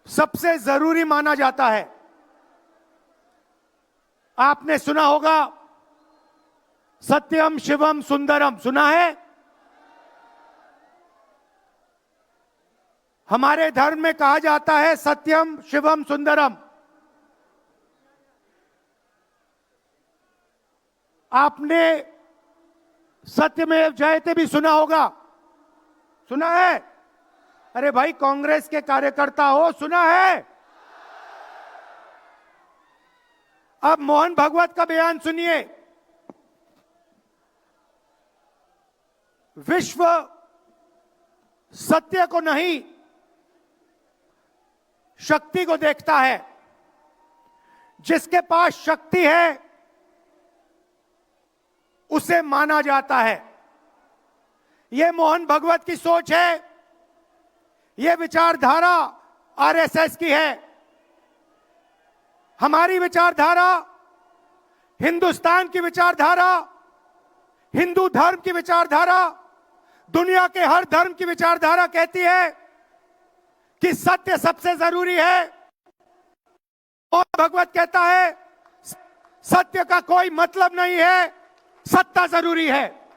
सबसे जरूरी माना जाता है। आपने सुना होगा सत्यम शिवम सुंदरम, सुना है? हमारे धर्म में कहा जाता है सत्यम शिवम सुंदरम। आपने सत्यमेव जयते भी सुना होगा, सुना है? अरे भाई कांग्रेस के कार्यकर्ता हो, सुना है? अब मोहन भागवत का बयान सुनिए। विश्व सत्य को नहीं, शक्ति को देखता है। जिसके पास शक्ति है उसे माना जाता है। यह मोहन भागवत की सोच है, यह विचारधारा आरएसएस की है। हमारी विचारधारा, हिंदुस्तान की विचारधारा, हिंदू धर्म की विचारधारा, दुनिया के हर धर्म की विचारधारा कहती है कि सत्य सबसे जरूरी है। और भगवत कहता है सत्य का कोई मतलब नहीं है, सत्ता जरूरी है।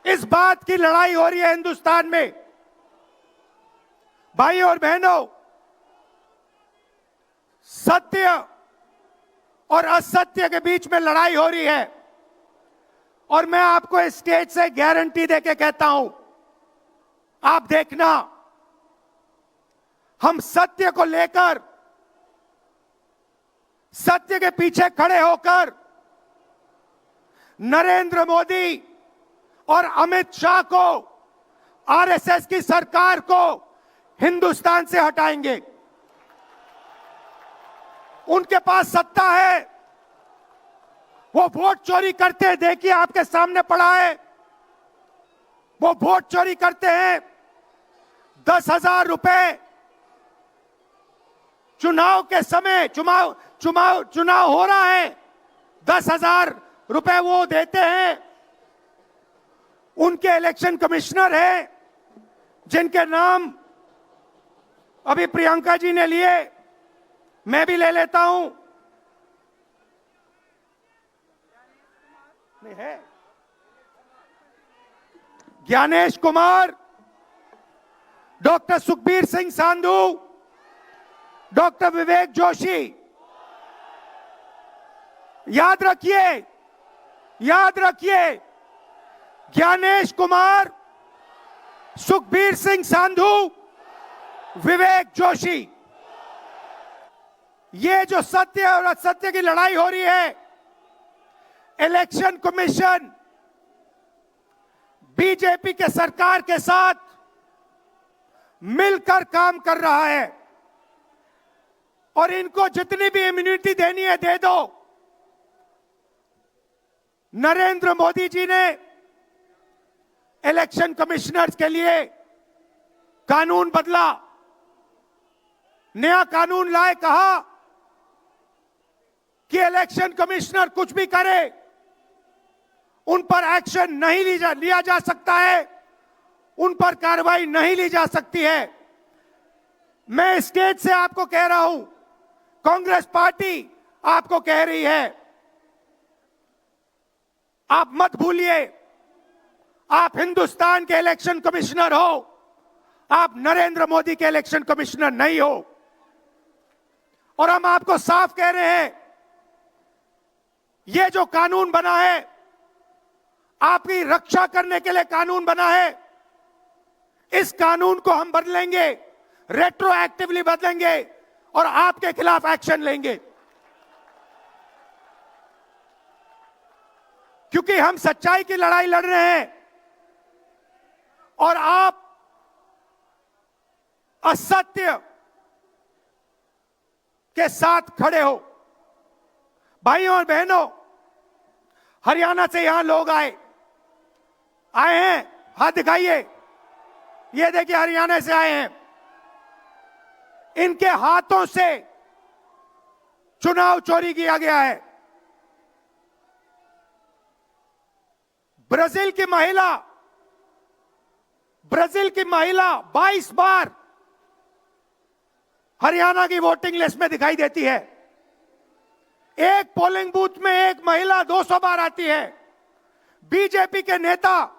इस बात की लड़ाई हो रही है हिंदुस्तान में। भाइयों और बहनों, सत्य और असत्य के बीच में लड़ाई हो रही है। और मैं आपको इस स्टेज से गारंटी देके कहता हूं, आप देखना, हम सत्य को लेकर, सत्य के पीछे खड़े होकर नरेंद्र मोदी और अमित शाह को, आरएसएस की सरकार को हिंदुस्तान से हटाएंगे। उनके पास सत्ता है, वो वोट चोरी करते हैं। देखिए आपके सामने पड़ा है, वो वोट चोरी करते हैं। 10,000 रुपए चुनाव के समय, चुनाव हो रहा है, 10,000 रुपए वो देते हैं। उनके इलेक्शन कमिश्नर हैं जिनके नाम अभी प्रियंका जी ने लिए, मैं भी ले लेता हूं। नहीं है, ज्ञानेश कुमार, डॉक्टर सुखबीर सिंह सांधू, डॉक्टर विवेक जोशी। याद रखिए, याद रखिए, ज्ञानेश कुमार, सुखबीर सिंह सांधू, विवेक जोशी। ये जो सत्य और असत्य की लड़ाई हो रही है, इलेक्शन कमीशन बीजेपी के सरकार के साथ मिलकर काम कर रहा है और इनको जितनी भी इम्यूनिटी देनी है दे दो। नरेंद्र मोदी जी ने इलेक्शन कमिश्नर्स के लिए कानून बदला, नया कानून लाए, कहा कि इलेक्शन कमिश्नर कुछ भी करे उन पर एक्शन नहीं लिया जा सकता है, उन पर कार्रवाई नहीं ली जा सकती है। मैं स्टेज से आपको कह रहा हूं, कांग्रेस पार्टी आपको कह रही है, आप मत भूलिए, आप हिंदुस्तान के इलेक्शन कमिश्नर हो, आप नरेंद्र मोदी के इलेक्शन कमिश्नर नहीं हो। और हम आपको साफ कह रहे हैं, यह जो कानून बना है, आपकी रक्षा करने के लिए कानून बना है। इस कानून को हम बदलेंगे, रेट्रोएक्टिवली बदलेंगे और आपके खिलाफ एक्शन लेंगे, क्योंकि हम सच्चाई की लड़ाई लड़ रहे हैं और आप असत्य के साथ खड़े हो। भाइयों और बहनों, हरियाणा से यहां लोग आए हैं, हाथ दिखाइए। ये देखिए, हरियाणा से आए हैं। इनके हाथों से चुनाव चोरी किया गया है। ब्राजील की महिला 22 बार हरियाणा की वोटिंग लिस्ट में दिखाई देती है। एक पोलिंग बूथ में एक महिला 200 बार आती है। बीजेपी के नेता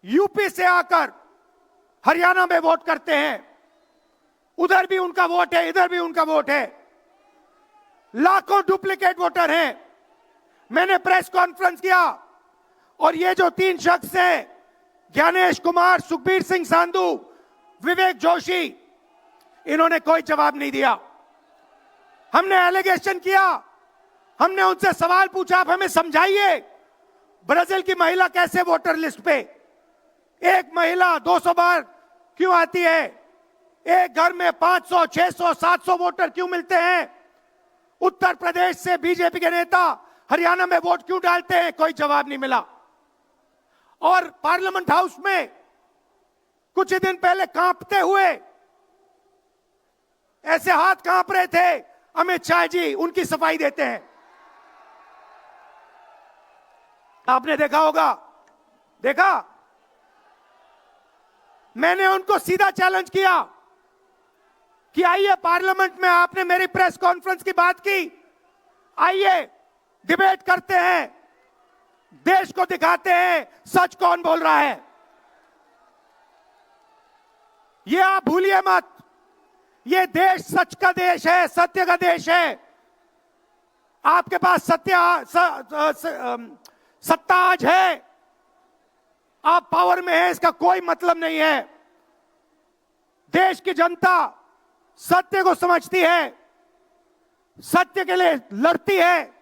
यूपी से आकर हरियाणा में वोट करते हैं, उधर भी उनका वोट है, इधर भी उनका वोट है। लाखों डुप्लीकेट वोटर हैं। मैंने प्रेस कॉन्फ्रेंस किया और ये जो 3 शख्स हैं, ज्ञानेश कुमार, सुखबीर सिंह सांधू, विवेक जोशी, इन्होंने कोई जवाब नहीं दिया। हमने एलिगेशन किया, हमने उनसे सवाल पूछा, आप हमें समझाइए ब्राजील की महिला कैसे वोटर लिस्ट पे, एक महिला 200 बार क्यों आती है, एक घर में 500, 600, 700 वोटर क्यों मिलते हैं, उत्तर प्रदेश से बीजेपी के नेता हरियाणा में वोट क्यों डालते हैं, कोई जवाब नहीं मिला। और पार्लियामेंट हाउस में कुछ ही दिन पहले कांपते हुए, ऐसे हाथ कांप रहे थे, अमित शाह जी उनकी सफाई देते हैं। आपने देखा होगा, देखा, मैंने उनको सीधा चैलेंज किया कि आइए पार्लियामेंट में, आपने मेरी प्रेस कॉन्फ्रेंस की बात की, आइए डिबेट करते हैं, देश को दिखाते हैं सच कौन बोल रहा है। ये आप भूलिए मत, ये देश सच का देश है, सत्य का देश है। आपके पास सत्ता आज है, आप पावर में हैं, इसका कोई मतलब नहीं है। देश की जनता सत्य को समझती है, सत्य के लिए लड़ती है।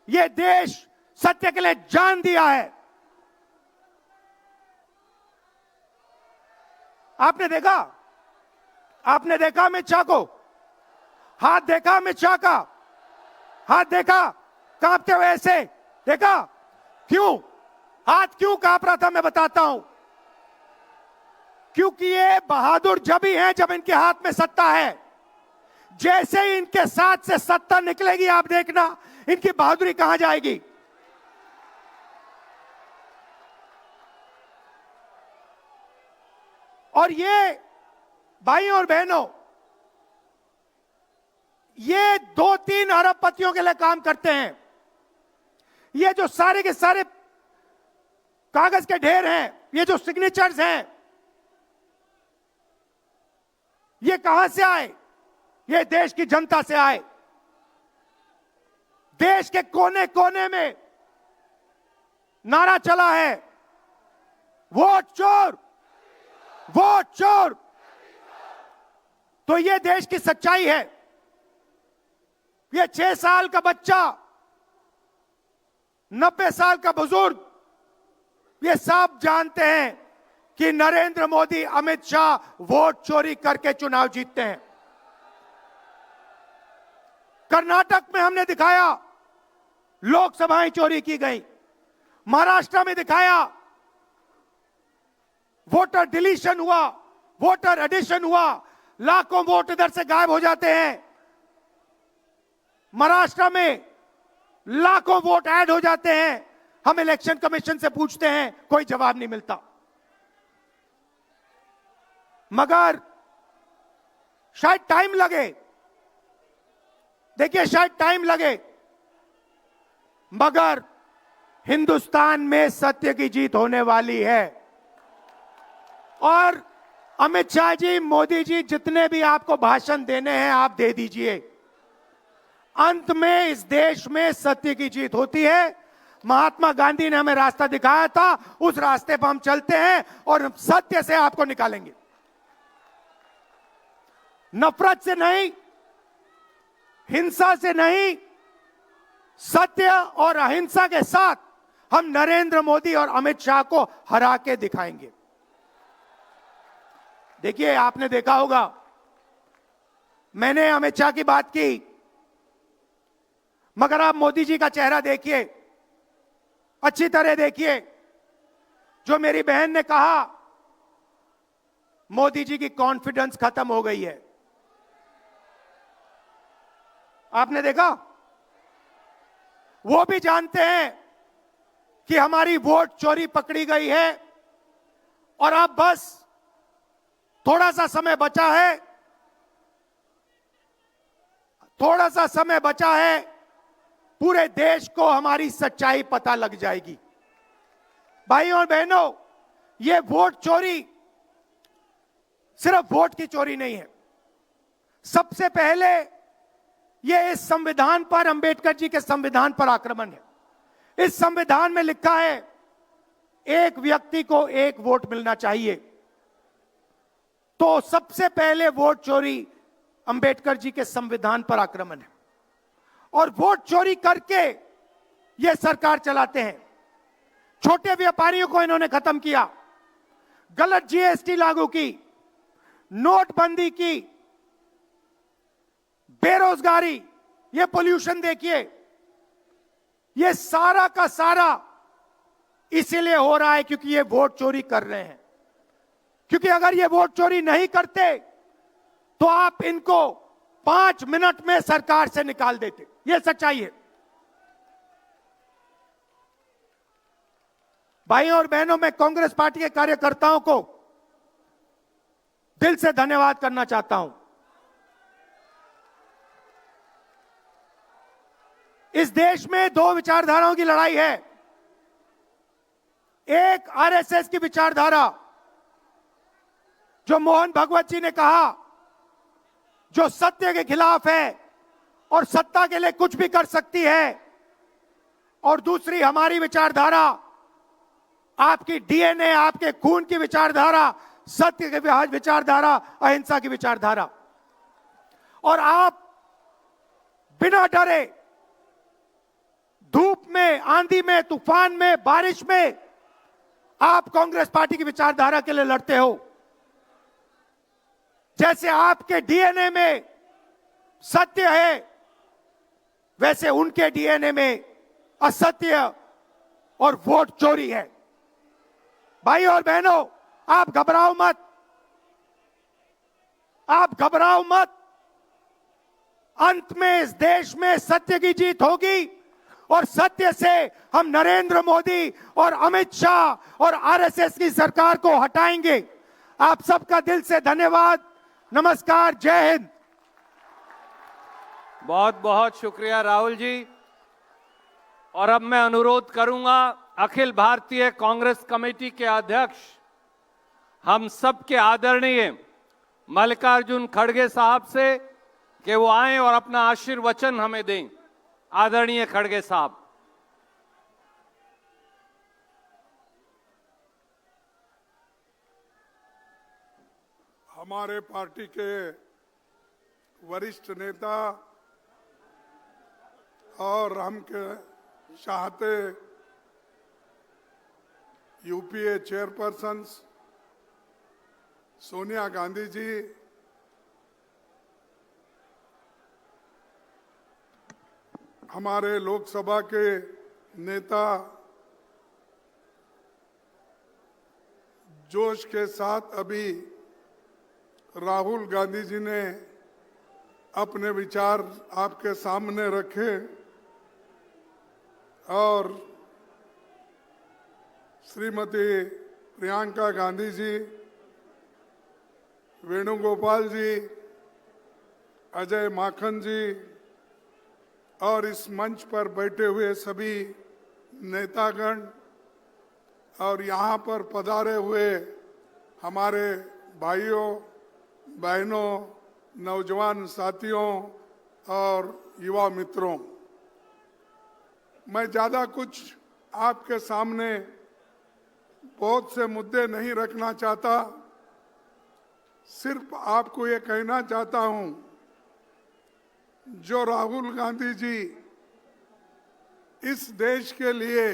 ये देश सत्य के लिए जान दिया है। आपने देखा अमित शाह को, हाथ देखा अमित शाह का? हाथ देखा कांपते हुए ऐसे? देखा? क्यों हाथ क्यों कांप रहा था? मैं बताता हूं। क्योंकि ये बहादुर जब ही हैं जब इनके हाथ में सत्ता है। जैसे ही इनके साथ से सत्ता निकलेगी, आप देखना इनकी बहादुरी कहां जाएगी। और ये भाइयों और बहनों, ये 2-3 अरबपतियों के लिए काम करते हैं। ये जो सारे के सारे कागज के ढेर हैं, ये जो सिग्नेचर्स हैं, ये कहां से आए? ये देश की जनता से आए। देश के कोने कोने में नारा चला है, वोट चोर, वोट चोर। तो ये देश की सच्चाई है। ये 6 साल का बच्चा, 90 साल का बुजुर्ग, ये सब जानते हैं कि नरेंद्र मोदी, अमित शाह वोट चोरी करके चुनाव जीतते हैं। कर्नाटक में हमने दिखाया लोकसभाएं चोरी की गई। महाराष्ट्र में दिखाया वोटर डिलीशन हुआ, वोटर एडिशन हुआ, लाखों वोट इधर से गायब हो जाते हैं। महाराष्ट्र में लाखों वोट ऐड हो जाते हैं। हम इलेक्शन कमीशन से पूछते हैं, कोई जवाब नहीं मिलता। मगर शायद टाइम लगे, देखिए शायद टाइम लगे, मगर हिंदुस्तान में सत्य की जीत होने वाली है। और अमित शाह जी, मोदी जी, जितने भी आपको भाषण देने हैं आप दे दीजिए। अंत में इस देश में सत्य की जीत होती है। महात्मा गांधी ने हमें रास्ता दिखाया था, उस रास्ते पर हम चलते हैं और सत्य से आपको निकालेंगे। नफरत से नहीं, हिंसा से नहीं, सत्य और अहिंसा के साथ हम नरेंद्र मोदी और अमित शाह को हरा के दिखाएंगे। देखिए, आपने देखा होगा, मैंने अमित शाह की बात की, मगर आप मोदी जी का चेहरा देखिए, अच्छी तरह देखिए। जो मेरी बहन ने कहा, मोदी जी की कॉन्फिडेंस खत्म हो गई है। आपने देखा? वो भी जानते हैं कि हमारी वोट चोरी पकड़ी गई है और अब बस थोड़ा सा समय बचा है, थोड़ा सा समय बचा है, पूरे देश को हमारी सच्चाई पता लग जाएगी। भाइयों और बहनों, ये वोट चोरी सिर्फ वोट की चोरी नहीं है। सबसे पहले ये इस संविधान पर, अंबेडकर जी के संविधान पर आक्रमण है। इस संविधान में लिखा है एक व्यक्ति को एक वोट मिलना चाहिए। तो सबसे पहले वोट चोरी अंबेडकर जी के संविधान पर आक्रमण है। और वोट चोरी करके ये सरकार चलाते हैं। छोटे व्यापारियों को इन्होंने खत्म किया, गलत जीएसटी लागू की, नोटबंदी की, बेरोजगारी, ये पोल्यूशन देखिए, ये सारा का सारा इसीलिए हो रहा है क्योंकि ये वोट चोरी कर रहे हैं। क्योंकि अगर ये वोट चोरी नहीं करते तो आप इनको 5 मिनट में सरकार से निकाल देते। ये सच्चाई है। भाइयों और बहनों, मैं कांग्रेस पार्टी के कार्यकर्ताओं को दिल से धन्यवाद करना चाहता हूं। इस देश में 2 विचारधाराओं की लड़ाई है। एक आरएसएस की विचारधारा, जो मोहन भगवत जी ने कहा, जो सत्य के खिलाफ है और सत्ता के लिए कुछ भी कर सकती है। और दूसरी हमारी विचारधारा, आपकी डीएनए, आपके खून की विचारधारा, सत्य की विचारधारा, अहिंसा की विचारधारा। और आप बिना डरे, धूप में, आंधी में, तूफान में, बारिश में, आप कांग्रेस पार्टी की विचारधारा के लिए लड़ते हो। जैसे आपके डीएनए में सत्य है, वैसे उनके डीएनए में असत्य और वोट चोरी है। भाई और बहनों, आप घबराओ मत, आप घबराओ मत। अंत में इस देश में सत्य की जीत होगी और सत्य से हम नरेंद्र मोदी और अमित शाह और आरएसएस की सरकार को हटाएंगे। आप सबका दिल से धन्यवाद। नमस्कार, जय हिंद। बहुत बहुत शुक्रिया राहुल जी। और अब मैं अनुरोध करूंगा अखिल भारतीय कांग्रेस कमेटी के अध्यक्ष, हम सबके आदरणीय मल्लिकार्जुन खड़गे साहब से कि वो आए और अपना आशीर्वचन हमें दें। आदरणीय खड़गे साहब। हमारे पार्टी के वरिष्ठ नेता और हम के चाहते यूपीए चेयरपर्सन सोनिया गांधी जी, हमारे लोकसभा के नेता जोश के साथ अभी राहुल गांधी जी ने अपने विचार आपके सामने रखे और श्रीमती प्रियंका गांधी जी, वेणुगोपाल जी, अजय माखन जी और इस मंच पर बैठे हुए सभी नेतागण और यहाँ पर पधारे हुए हमारे भाइयों बहनों, नौजवान साथियों और युवा मित्रों, मैं ज़्यादा कुछ आपके सामने बहुत से मुद्दे नहीं रखना चाहता। सिर्फ आपको ये कहना चाहता हूँ, जो राहुल गांधी जी इस देश के लिए,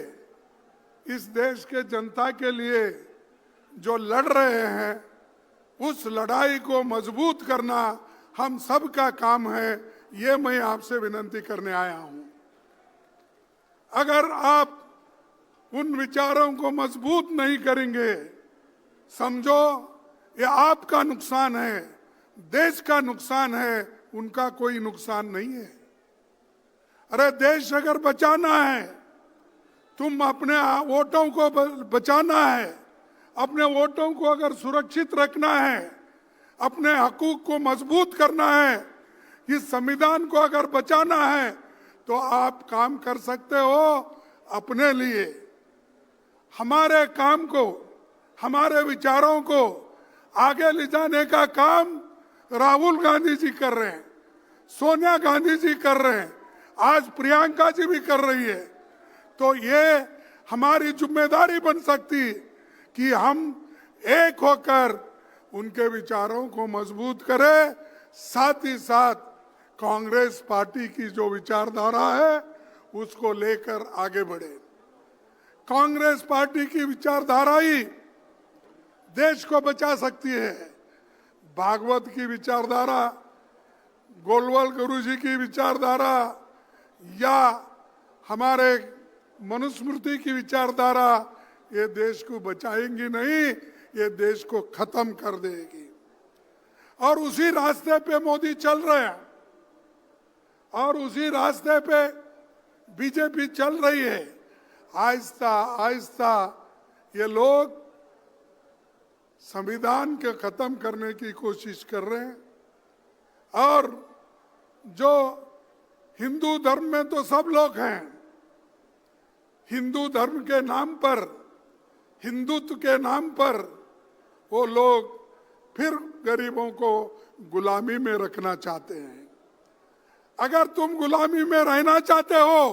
इस देश के जनता के लिए जो लड़ रहे हैं, उस लड़ाई को मजबूत करना हम सब का काम है। ये मैं आपसे विनती करने आया हूं। अगर आप उन विचारों को मजबूत नहीं करेंगे, समझो ये आपका नुकसान है, देश का नुकसान है, उनका कोई नुकसान नहीं है। अरे देश अगर बचाना है, तुम अपने वोटों को बचाना है, अपने वोटों को अगर सुरक्षित रखना है, अपने हकूक को मजबूत करना है, इस संविधान को अगर बचाना है, तो आप काम कर सकते हो अपने लिए। हमारे काम को, हमारे विचारों को आगे ले जाने का काम राहुल गांधी जी कर रहे हैं, सोनिया गांधी जी कर रहे हैं, आज प्रियंका जी भी कर रही है। तो ये हमारी जिम्मेदारी बन सकती कि हम एक होकर उनके विचारों को मजबूत करें, साथ ही साथ कांग्रेस पार्टी की जो विचारधारा है उसको लेकर आगे बढ़े। कांग्रेस पार्टी की विचारधारा ही देश को बचा सकती है। भागवत की विचारधारा, गोलवाल गुरुजी की विचारधारा या हमारे मनुस्मृति की विचारधारा ये देश को बचाएंगी नहीं, ये देश को खत्म कर देगी। और उसी रास्ते पे मोदी चल रहे हैं और उसी रास्ते पे बीजेपी चल रही है। आहिस्ता आहिस्ता ये लोग संविधान के खत्म करने की कोशिश कर रहे हैं। और जो हिंदू धर्म में तो सब लोग हैं, हिंदू धर्म के नाम पर, हिंदुत्व के नाम पर वो लोग फिर गरीबों को गुलामी में रखना चाहते हैं। अगर तुम गुलामी में रहना चाहते हो,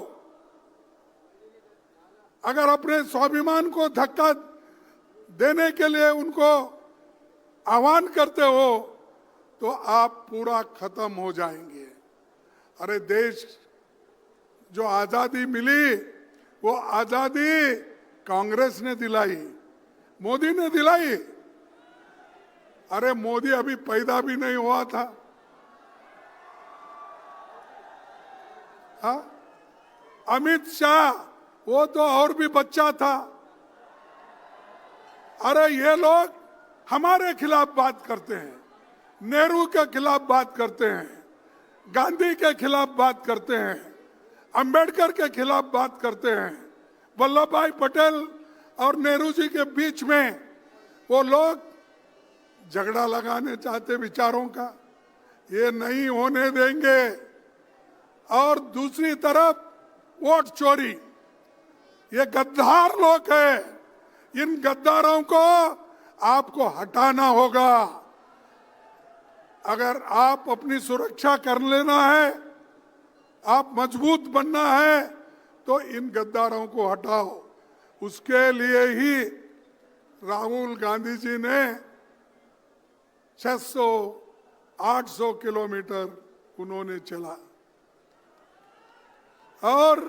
अगर अपने स्वाभिमान को धक्का देने के लिए उनको आह्वान करते हो, तो आप पूरा खत्म हो जाएंगे। अरे देश जो आजादी मिली, वो आजादी कांग्रेस ने दिलाई, मोदी ने दिलाई। अरे मोदी अभी पैदा भी नहीं हुआ था। हाँ? अमित शाह वो तो और भी बच्चा था। अरे ये लोग हमारे खिलाफ बात करते हैं, नेहरू के खिलाफ बात करते हैं, गांधी के खिलाफ बात करते हैं, अंबेडकर के खिलाफ बात करते हैं। वल्लभ भाई पटेल और नेहरू जी के बीच में वो लोग झगड़ा लगाने चाहते विचारों का, ये नहीं होने देंगे। और दूसरी तरफ वोट चोरी, ये गद्दार लोग हैं, इन गद्दारों को आपको हटाना होगा। अगर आप अपनी सुरक्षा कर लेना है, आप मजबूत बनना है, तो इन गद्दारों को हटाओ। उसके लिए ही राहुल गांधी जी ने 600-800 किलोमीटर उन्होंने चला। और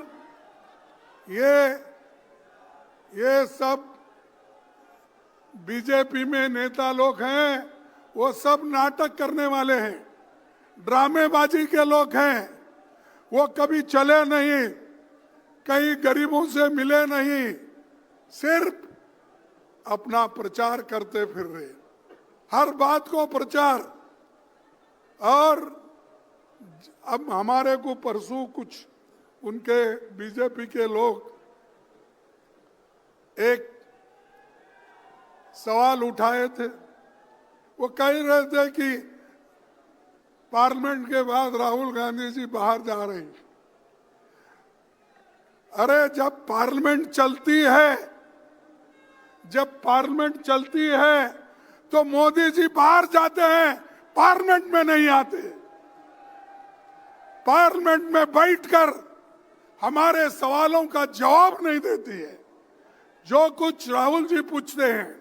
ये सब बीजेपी में नेता लोग हैं, वो सब नाटक करने वाले हैं, ड्रामेबाजी के लोग हैं। वो कभी चले नहीं, कहीं गरीबों से मिले नहीं, सिर्फ अपना प्रचार करते फिर रहे, हर बात को प्रचार। और अब हमारे को परसों कुछ उनके बीजेपी के लोग एक सवाल उठाए थे। वो कह रहे थे कि पार्लियामेंट के बाद राहुल गांधी जी बाहर जा रहे हैं। अरे जब पार्लियामेंट चलती है तो मोदी जी बाहर जाते हैं, पार्लियामेंट में नहीं आते। पार्लियामेंट में बैठकर हमारे सवालों का जवाब नहीं देती है। जो कुछ राहुल जी पूछते हैं,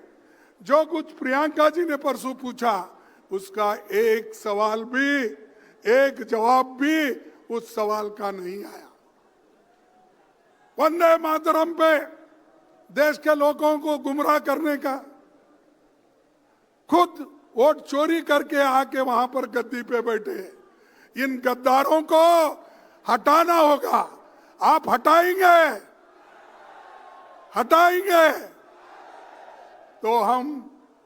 जो कुछ प्रियंका जी ने परसों पूछा, उसका एक सवाल भी, एक जवाब भी उस सवाल का नहीं आया। वंदे मातरम पे देश के लोगों को गुमराह करने का, खुद वोट चोरी करके आके वहां पर गद्दी पे बैठे, इन गद्दारों को हटाना होगा। आप हटाएंगे तो हम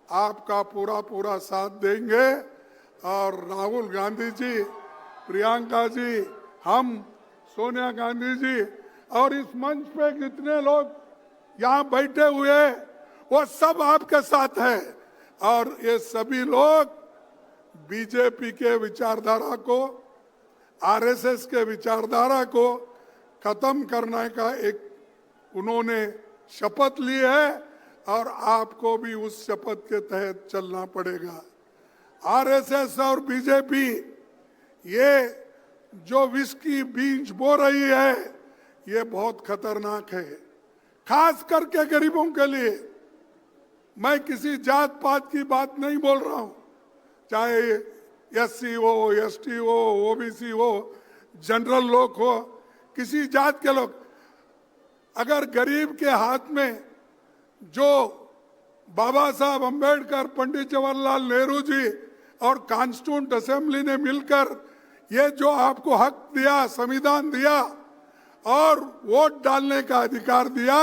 आपका पूरा साथ देंगे। और राहुल गांधी जी, प्रियंका जी, हम सोनिया गांधी जी और इस मंच पे कितने लोग यहाँ बैठे हुए, वो सब आपके साथ हैं। और ये सभी लोग बीजेपी के विचारधारा को, आरएसएस के विचारधारा को खत्म करने का एक उन्होंने शपथ ली है, और आपको भी उस शपथ के तहत चलना पड़ेगा। आरएसएस और बीजेपी ये जो विष की बीज बो रही है, ये बहुत खतरनाक है, खास करके गरीबों के लिए। मैं किसी जात पात की बात नहीं बोल रहा हूं, चाहे एससी हो, एसटी हो, ओबीसी हो, जनरल लोग हो, किसी जात के लोग। अगर गरीब के हाथ में जो बाबा साहब अंबेडकर, पंडित जवाहरलाल नेहरू जी और कॉन्स्टिट्यूंट असेंबली ने मिलकर ये जो आपको हक दिया, संविधान दिया और वोट डालने का अधिकार दिया,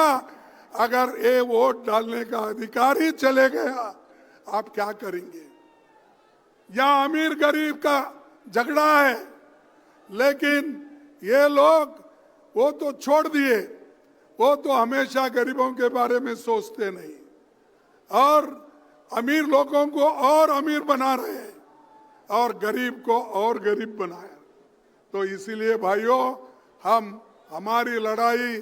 अगर ये वोट डालने का अधिकार ही चले गया, आप क्या करेंगे? यहाँ अमीर गरीब का झगड़ा है, लेकिन ये लोग वो तो छोड़ दिए, वो तो हमेशा गरीबों के बारे में सोचते नहीं, और अमीर लोगों को और अमीर बना रहे हैं और गरीब को और गरीब बनाया। तो इसीलिए भाइयों, हमारी लड़ाई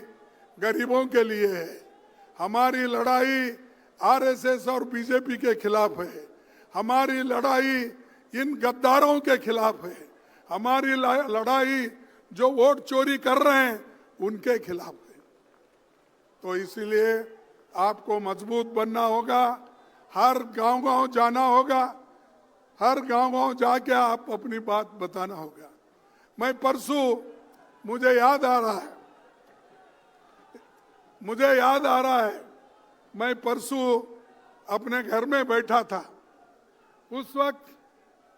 गरीबों के लिए है, हमारी लड़ाई आरएसएस और बीजेपी के खिलाफ है, हमारी लड़ाई इन गद्दारों के खिलाफ है, हमारी लड़ाई जो वोट चोरी कर रहे हैं उनके खिलाफ है। तो इसीलिए आपको मजबूत बनना होगा, हर गांव-गांव जाना होगा, हर गांव-गांव जाके आप अपनी बात बताना होगा। मैं परसों, मुझे याद आ रहा है, मैं परसों अपने घर में बैठा था। उस वक्त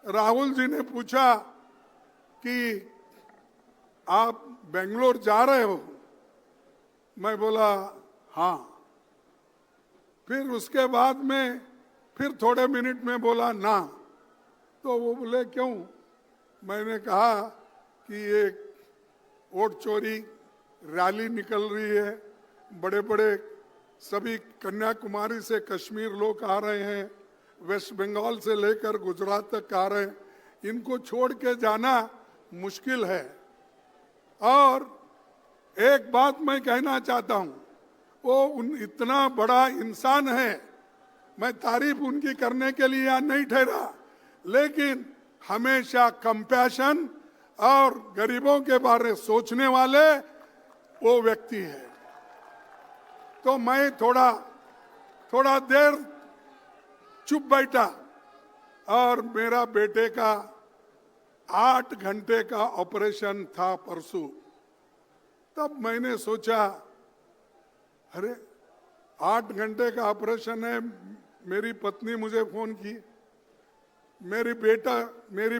राहुल जी ने पूछा कि आप बेंगलोर जा रहे हो? मैं बोला हाँ। फिर उसके बाद में फिर थोड़े मिनट में बोला ना। तो वो बोले क्यों? मैंने कहा कि ये वोट चोरी रैली निकल रही है, बड़े बड़े सभी कन्याकुमारी से कश्मीर लोग आ रहे हैं, वेस्ट बंगाल से लेकर गुजरात तक आ रहे हैं, इनको छोड़ के जाना मुश्किल है। और एक बात मैं कहना चाहता हूं, वो इतना बड़ा इंसान है, मैं तारीफ उनकी करने के लिए यहाँ नहीं ठहरा, लेकिन हमेशा कंपैशन और गरीबों के बारे में सोचने वाले वो व्यक्ति है। तो मैं थोड़ा देर चुप बैठा और मेरा बेटे का 8 घंटे का ऑपरेशन था परसों। तब मैंने सोचा, अरे 8 घंटे का ऑपरेशन है। मेरी पत्नी मुझे फोन की, मेरी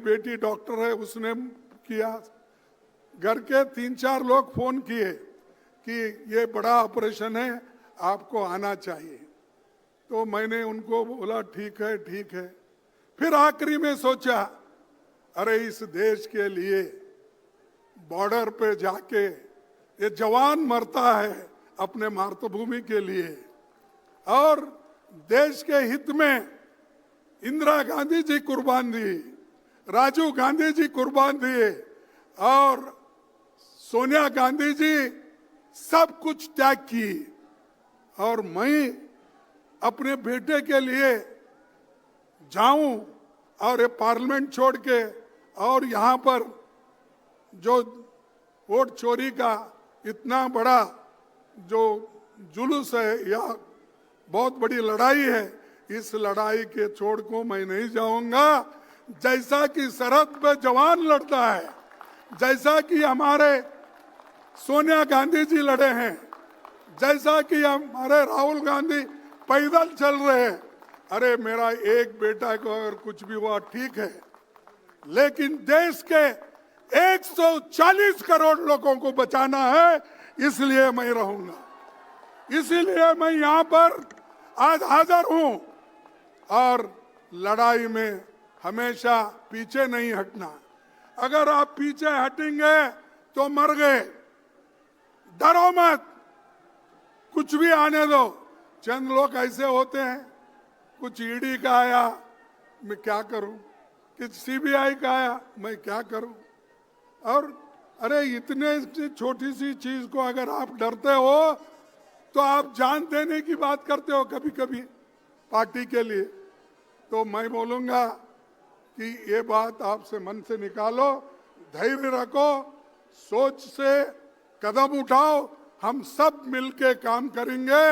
बेटी डॉक्टर है, उसने किया, घर के 3-4 लोग फोन किए कि ये बड़ा ऑपरेशन है, आपको आना चाहिए। तो मैंने उनको बोला ठीक है। फिर आखिरी में सोचा, अरे इस देश के लिए बॉर्डर पे जाके ये जवान मरता है अपने मातृभूमि के लिए, और देश के हित में इंदिरा गांधी जी कुर्बान दी, राजीव गांधी जी कुर्बान दिए, और सोनिया गांधी जी सब कुछ त्याग की, और मैं अपने बेटे के लिए जाऊं और ये पार्लियामेंट छोड़ के और यहाँ पर जो वोट चोरी का इतना बड़ा जो जुलूस है या बहुत बड़ी लड़ाई है, इस लड़ाई के छोड़ को मैं नहीं जाऊंगा। जैसा कि सरहद पे जवान लड़ता है, जैसा कि हमारे सोनिया गांधी जी लड़े हैं, जैसा कि हमारे राहुल गांधी पैदल चल रहे हैं, अरे मेरा एक बेटा को अगर कुछ भी हुआ ठीक है, लेकिन देश के 140 करोड़ लोगों को बचाना है, इसलिए मैं रहूंगा। इसीलिए मैं यहाँ पर आज हाजिर हूं, और लड़ाई में हमेशा पीछे नहीं हटना। अगर आप पीछे हटेंगे तो मर गए। डरो मत, कुछ भी आने दो। चंद लोग ऐसे होते हैं, कुछ ईडी का आया, मैं क्या करूं, कुछ सीबीआई का आया, मैं क्या करूं। और अरे इतने छोटी सी चीज को अगर आप डरते हो तो आप जान देने की बात करते हो कभी कभी पार्टी के लिए। तो मैं बोलूंगा कि ये बात आपसे मन से निकालो, धैर्य रखो, सोच से कदम उठाओ, हम सब मिलके काम करेंगे,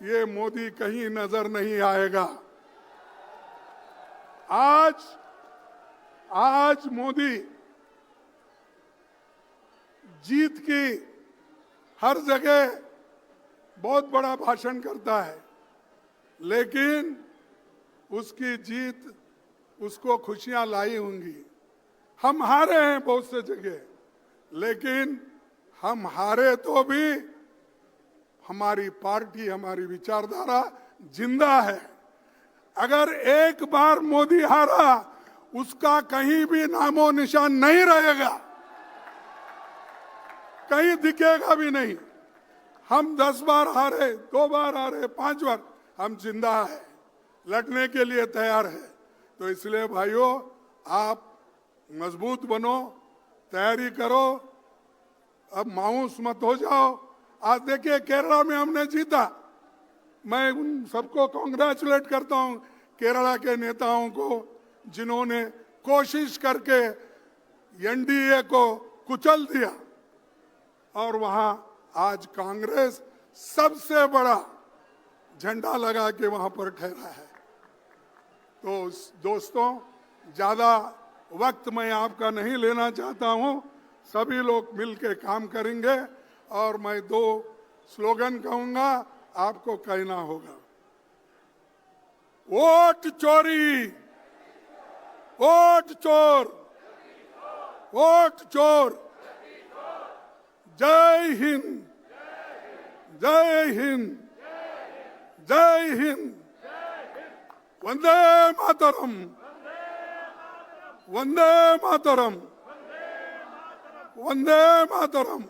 ये मोदी कहीं नजर नहीं आएगा। आज मोदी जीत की हर जगह बहुत बड़ा भाषण करता है, लेकिन उसकी जीत उसको खुशियां लाई होंगी। हम हारे हैं बहुत से जगह, लेकिन हम हारे तो भी हमारी पार्टी, हमारी विचारधारा जिंदा है। अगर एक बार मोदी हारा, उसका कहीं भी नामो निशान नहीं रहेगा, कहीं दिखेगा भी नहीं। हम 10 बार हारे, 2 बार हारे, 5 बार, हम जिंदा है, लड़ने के लिए तैयार है। तो इसलिए भाइयों, आप मजबूत बनो, तैयारी करो, अब मायूस मत हो जाओ। आज देखिए केरला में हमने जीता, मैं उन सबको कांग्रेचुलेट करता हूं, केरला के नेताओं को, जिन्होंने कोशिश करके एनडीए को कुचल दिया, और वहां आज कांग्रेस सबसे बड़ा झंडा लगा के वहां पर ठहरा है। तो दोस्तों, ज्यादा वक्त मैं आपका नहीं लेना चाहता हूं, सभी लोग मिलकर काम करेंगे, और मैं 2 स्लोगन कहूंगा, आपको कहना होगा। वोट चोरी, वोट चोर, वोट चोर, जय हिंद, जय हिंद, जय हिंद, वंदे मातरम, वंदे मातरम, वंदे मातरम।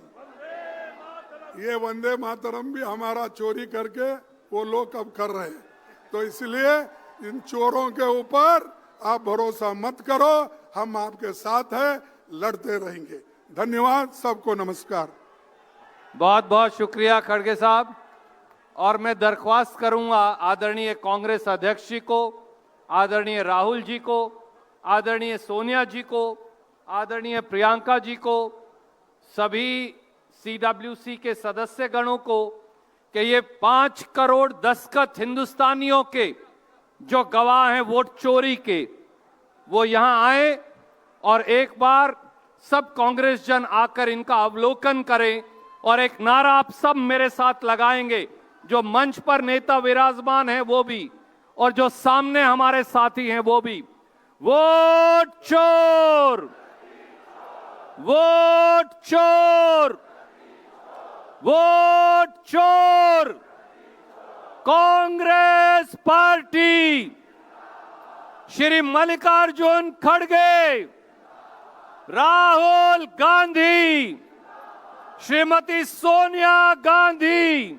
ये वंदे मातरम भी हमारा चोरी करके वो लोग अब कर रहे हैं, तो इसलिए इन चोरों के ऊपर आप भरोसा मत करो, हम आपके साथ हैं, लड़ते रहेंगे। धन्यवाद, सबको नमस्कार। बहुत बहुत शुक्रिया खड़गे साहब। और मैं दरख्वास्त करूंगा आदरणीय कांग्रेस अध्यक्ष जी को, आदरणीय राहुल जी को, आदरणीय सोनिया जी को, आदरणीय प्रियंका जी को, सभी सीडब्ल्यूसी के सदस्य गणों को कि ये 5 करोड़ दस्तखत हिंदुस्तानियों के जो गवाह हैं वोट चोरी के, वो यहां आए और एक बार सब कांग्रेस जन आकर इनका अवलोकन करें और एक नारा आप सब मेरे साथ लगाएंगे, जो मंच पर नेता विराजमान हैं वो भी और जो सामने हमारे साथी हैं वो भी। वोट चोर, वोट चोर, वोट चोर, कांग्रेस पार्टी, श्री मल्लिकार्जुन खड़गे, राहुल गांधी, श्रीमती सोनिया गांधी,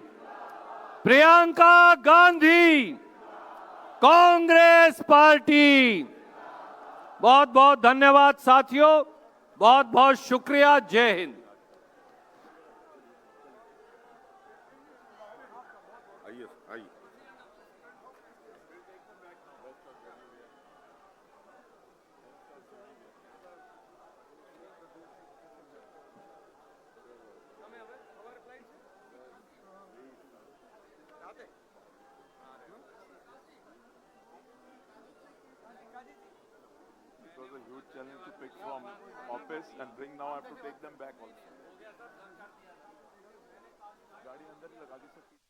प्रियंका गांधी, कांग्रेस पार्टी। बहुत बहुत धन्यवाद साथियों, बहुत बहुत शुक्रिया। जय Hind. It was a huge challenge to pick from office and bring. Now I have to take them back also. गाड़ी अंदर ही लगा दी सकती।